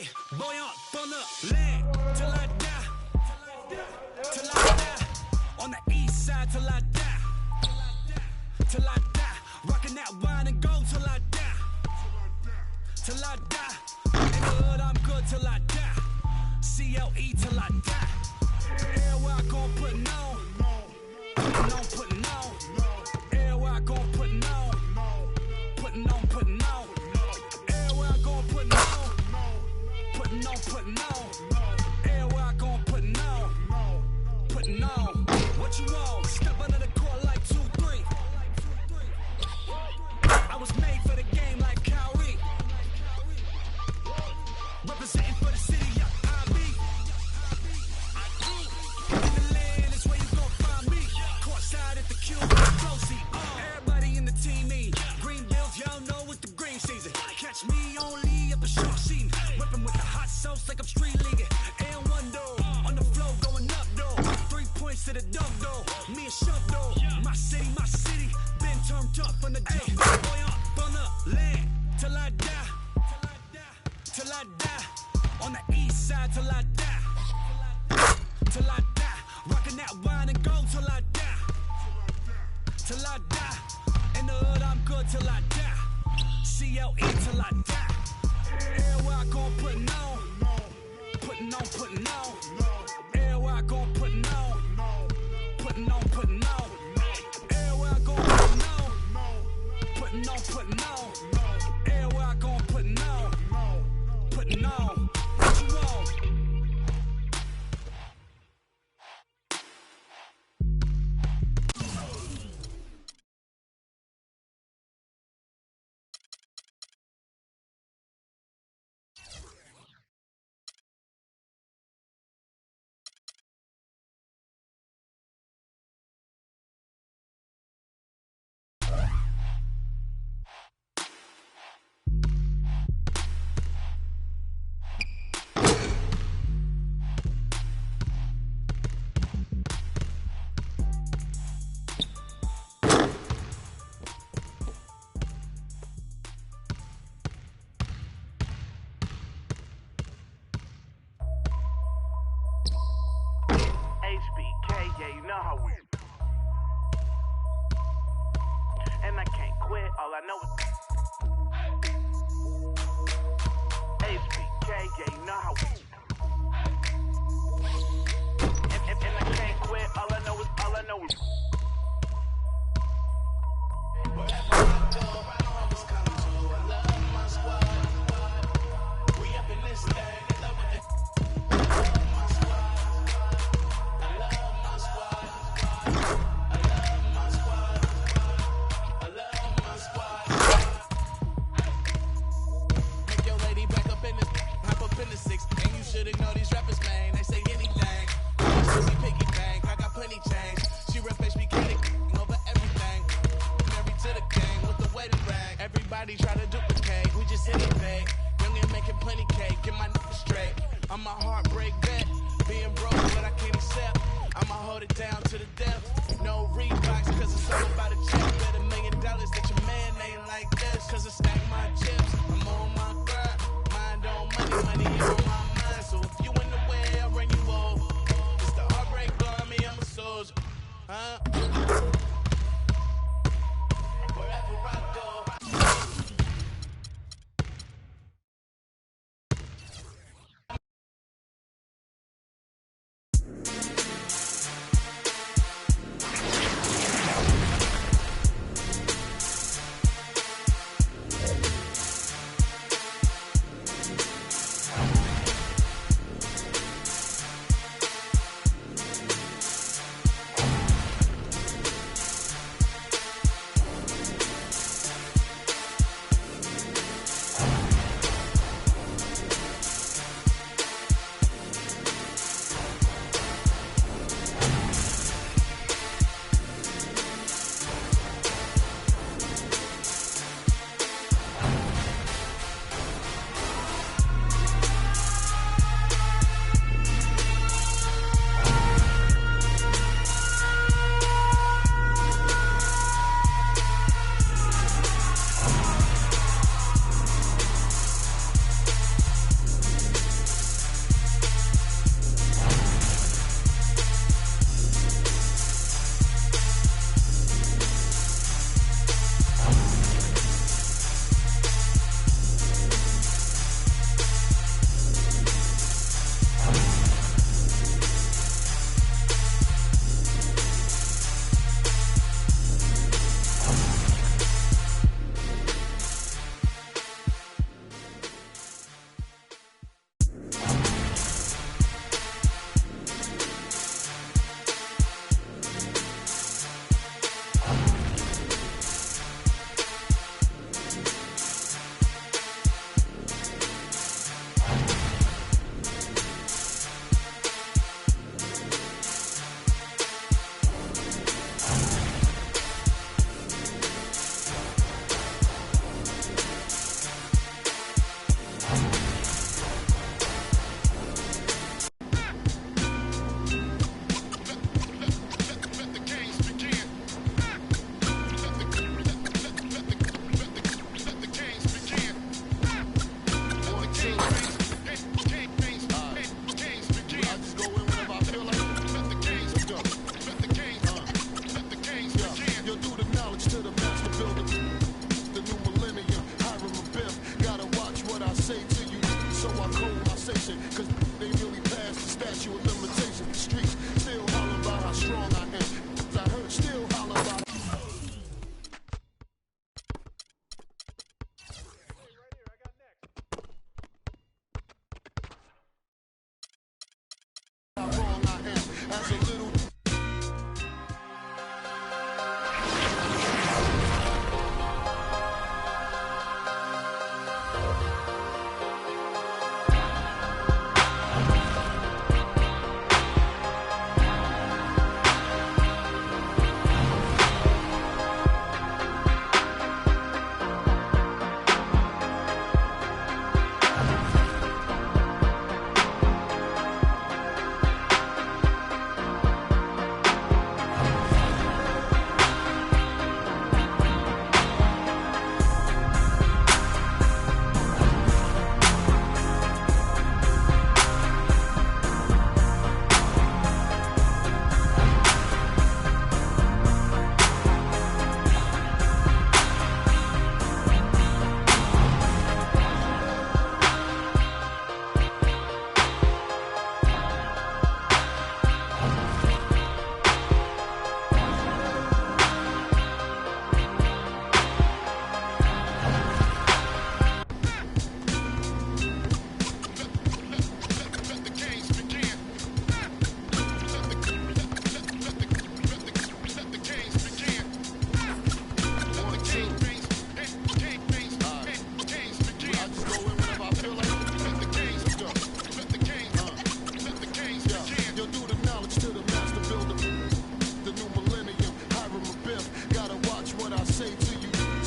Hey, boy, up on the land till I die. Till I die. On the east side till I die. Till I die. Rocking that wine and gold till I die. Till I die. In the hood, I'm good till I die. CLE till I die. Everywhere I gon' puttin' on. Puttin' on, puttin' on. Everywhere I gon' puttin' on. Puttin' on, puttin' on. Everywhere I gon' puttin' on. Puttin' on, puttin' on. Everywhere I gon' puttin' on. Puttin' on. What you want? Step under the court like 2-3. I was made for the game like Kyrie. Representing for the city, yeah, I be. In the land is where you gon' find me. Courtside at the Q, closely. Everybody in the team me. Green Bills, y'all know it's the green season. Catch me only up a short scene. Whipping with the hot sauce like I'm street leaguing. And one door on the floor going up door. 3 points to the dunk door. Me and Shove door. My city, been turned up on the day. Boy, up on the land till I die. Till I die. On the east side till I die. Till I die. Rocking that wine and gold till I die. Till I die. In the hood, I'm good till I die. CLE till I die. Everywhere I gon' puttin' on. Puttin' on, puttin' on. Everywhere I gon' puttin' on. Puttin' on, puttin' on. Everywhere I gon' puttin' on. Puttin' on, puttin' on. Everywhere I gon' puttin' on. Puttin' on. What you want? HBK, yeah, you know how we. And I can't quit, all I know is HBK, yeah, you know how we. And I can't quit, all I know is wherever I go, I always come to. I love my squad. We up in this thing, in love with it. And you should ignore these rappers, man. They say anything. Susie piggy bank, I got plenty change. She rep HBK over everything. Married to the gang with the wedding rag. Everybody try to duplicate, we just hit it big. Young and making plenty cake, get my niggas straight. I'm a heartbreak vet, being broke, but I can't accept. I'ma hold it down to the depth. No Reeboks, cause it's all about a check. Bet $1 million that your man ain't like this. Cause I stack my chips, I'm on my grind. Mind on money on my mind. So if you in the way, I'll run you over. It's the heartbreak army, I'm a soldier. Huh? Wherever I go.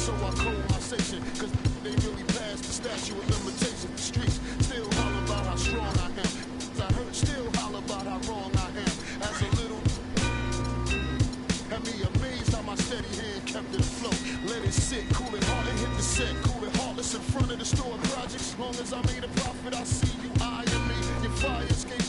so I close my section, cause they really passed the statute of limitations. The streets still holler about how strong I am. I heard still holler about how wrong I am. As a little, had me amazed how my steady hand kept it afloat. Let it sit, cool it hard and hit the set, cool it heartless in front of the store projects. As long as I made a profit, I see you eyeing me. Your fire escape.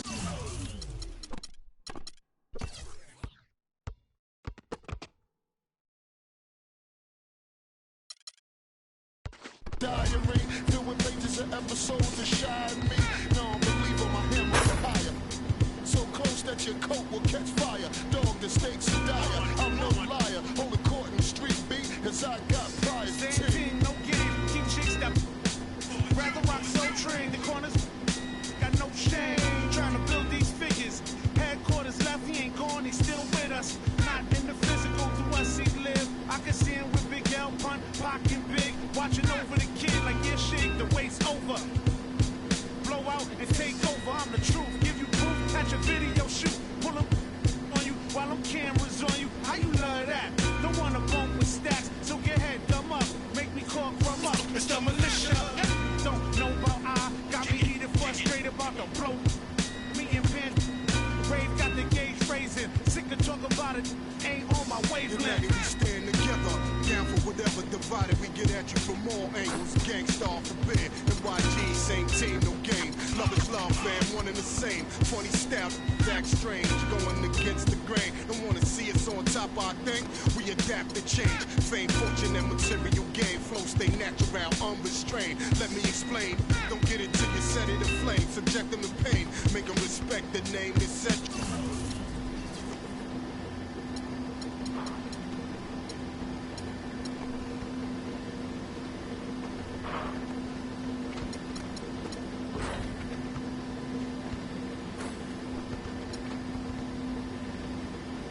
Diary filled with pages of episodes that shine me. No, believe on my hammer for higher. So close that your coat will catch fire. Dog, the stakes are dire. I'm no liar. Hold the court in the street beat, cause I got pride. Same team, no game. Keep chicks that rather rock so train. The corners got no shame. Trying to build these figures. Headquarters left, he ain't gone, he's still with us. Not in the physical, do us see live. I can see him with Big L, punt, pocket big. Watching over the kid like yeah, shake the waist over. Blow out and take over, I'm the truth. Give you proof, catch a video shoot. Pull them on you while them cameras on you. How you love that? Don't wanna bump with stacks, so get head dumb up. Make me call from up, it's the militia. Don't know about I, got me heated, frustrated about the blow. Me and Ben, Rave got the gauge phrasing. Sick of talking about it, ain't on my wavelength. We stand together, down for whatever divided. We get at you from all angles. Gangsta forbid, NYG, same team, no game. Love is love, man, one and the same. Funny style, act strange, going against the grain. Don't wanna see us on top of our thing. We adapt to change. Fame, fortune, and material gain. Flow stay natural, unrestrained. Let me explain. Don't get it till you set it aflame. Subject them to pain. Make them respect the name they set.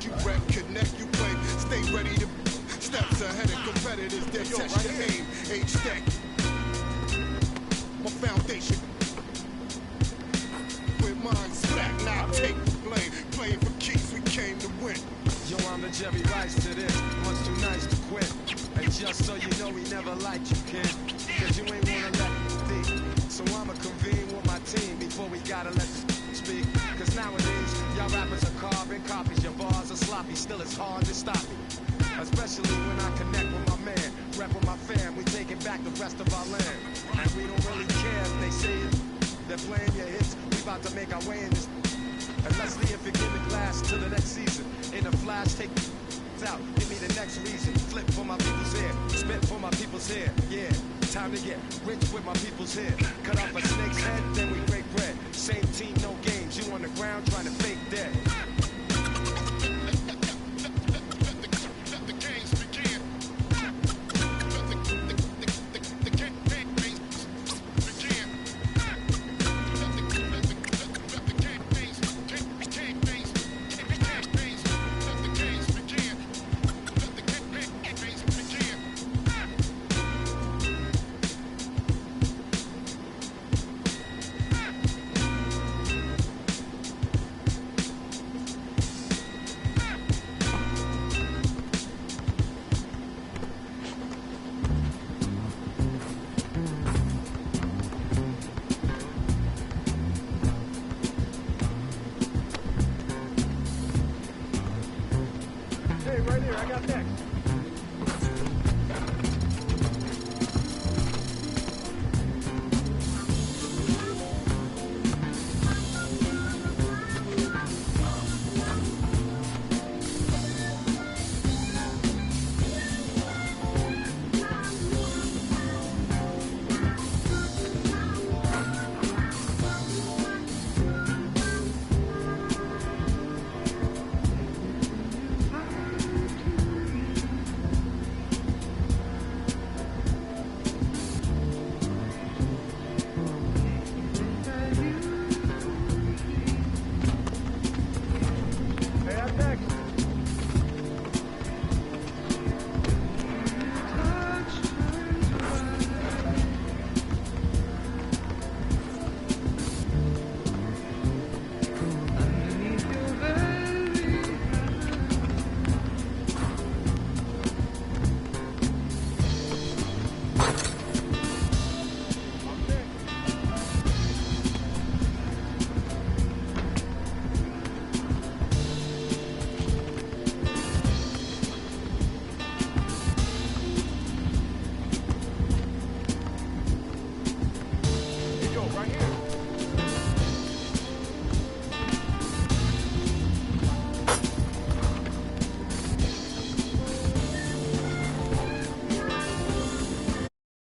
You rep, connect, you play, stay ready to steps ahead of competitors that test your aim. H-Stack, my foundation. With mine stack, now take the blame. Playing for keys, we came to win. Yo, I'm the Jerry Rice to this, much too nice to quit. And just so you know, we never liked you, kid. Cause you ain't wanna let me think. So I'ma convene with my team before we gotta let this speak. Cause nowadays, y'all rappers are carbon copies. Your bars are sloppy, still it's hard to stop me. Especially when I connect with my man, rep with my fam, we taking back the rest of our land. And we don't really care if they say it. They're playing your hits, we about to make our way in this. And let's see if it give it glass till the next season. In a flash, take out, give me the next reason. Flip for my people's hair, spit for my people's hair. Yeah, time to get rich with my people's hair. Cut off a snake's head, then we break bread. Same team, no games. You on the ground trying to fake dead.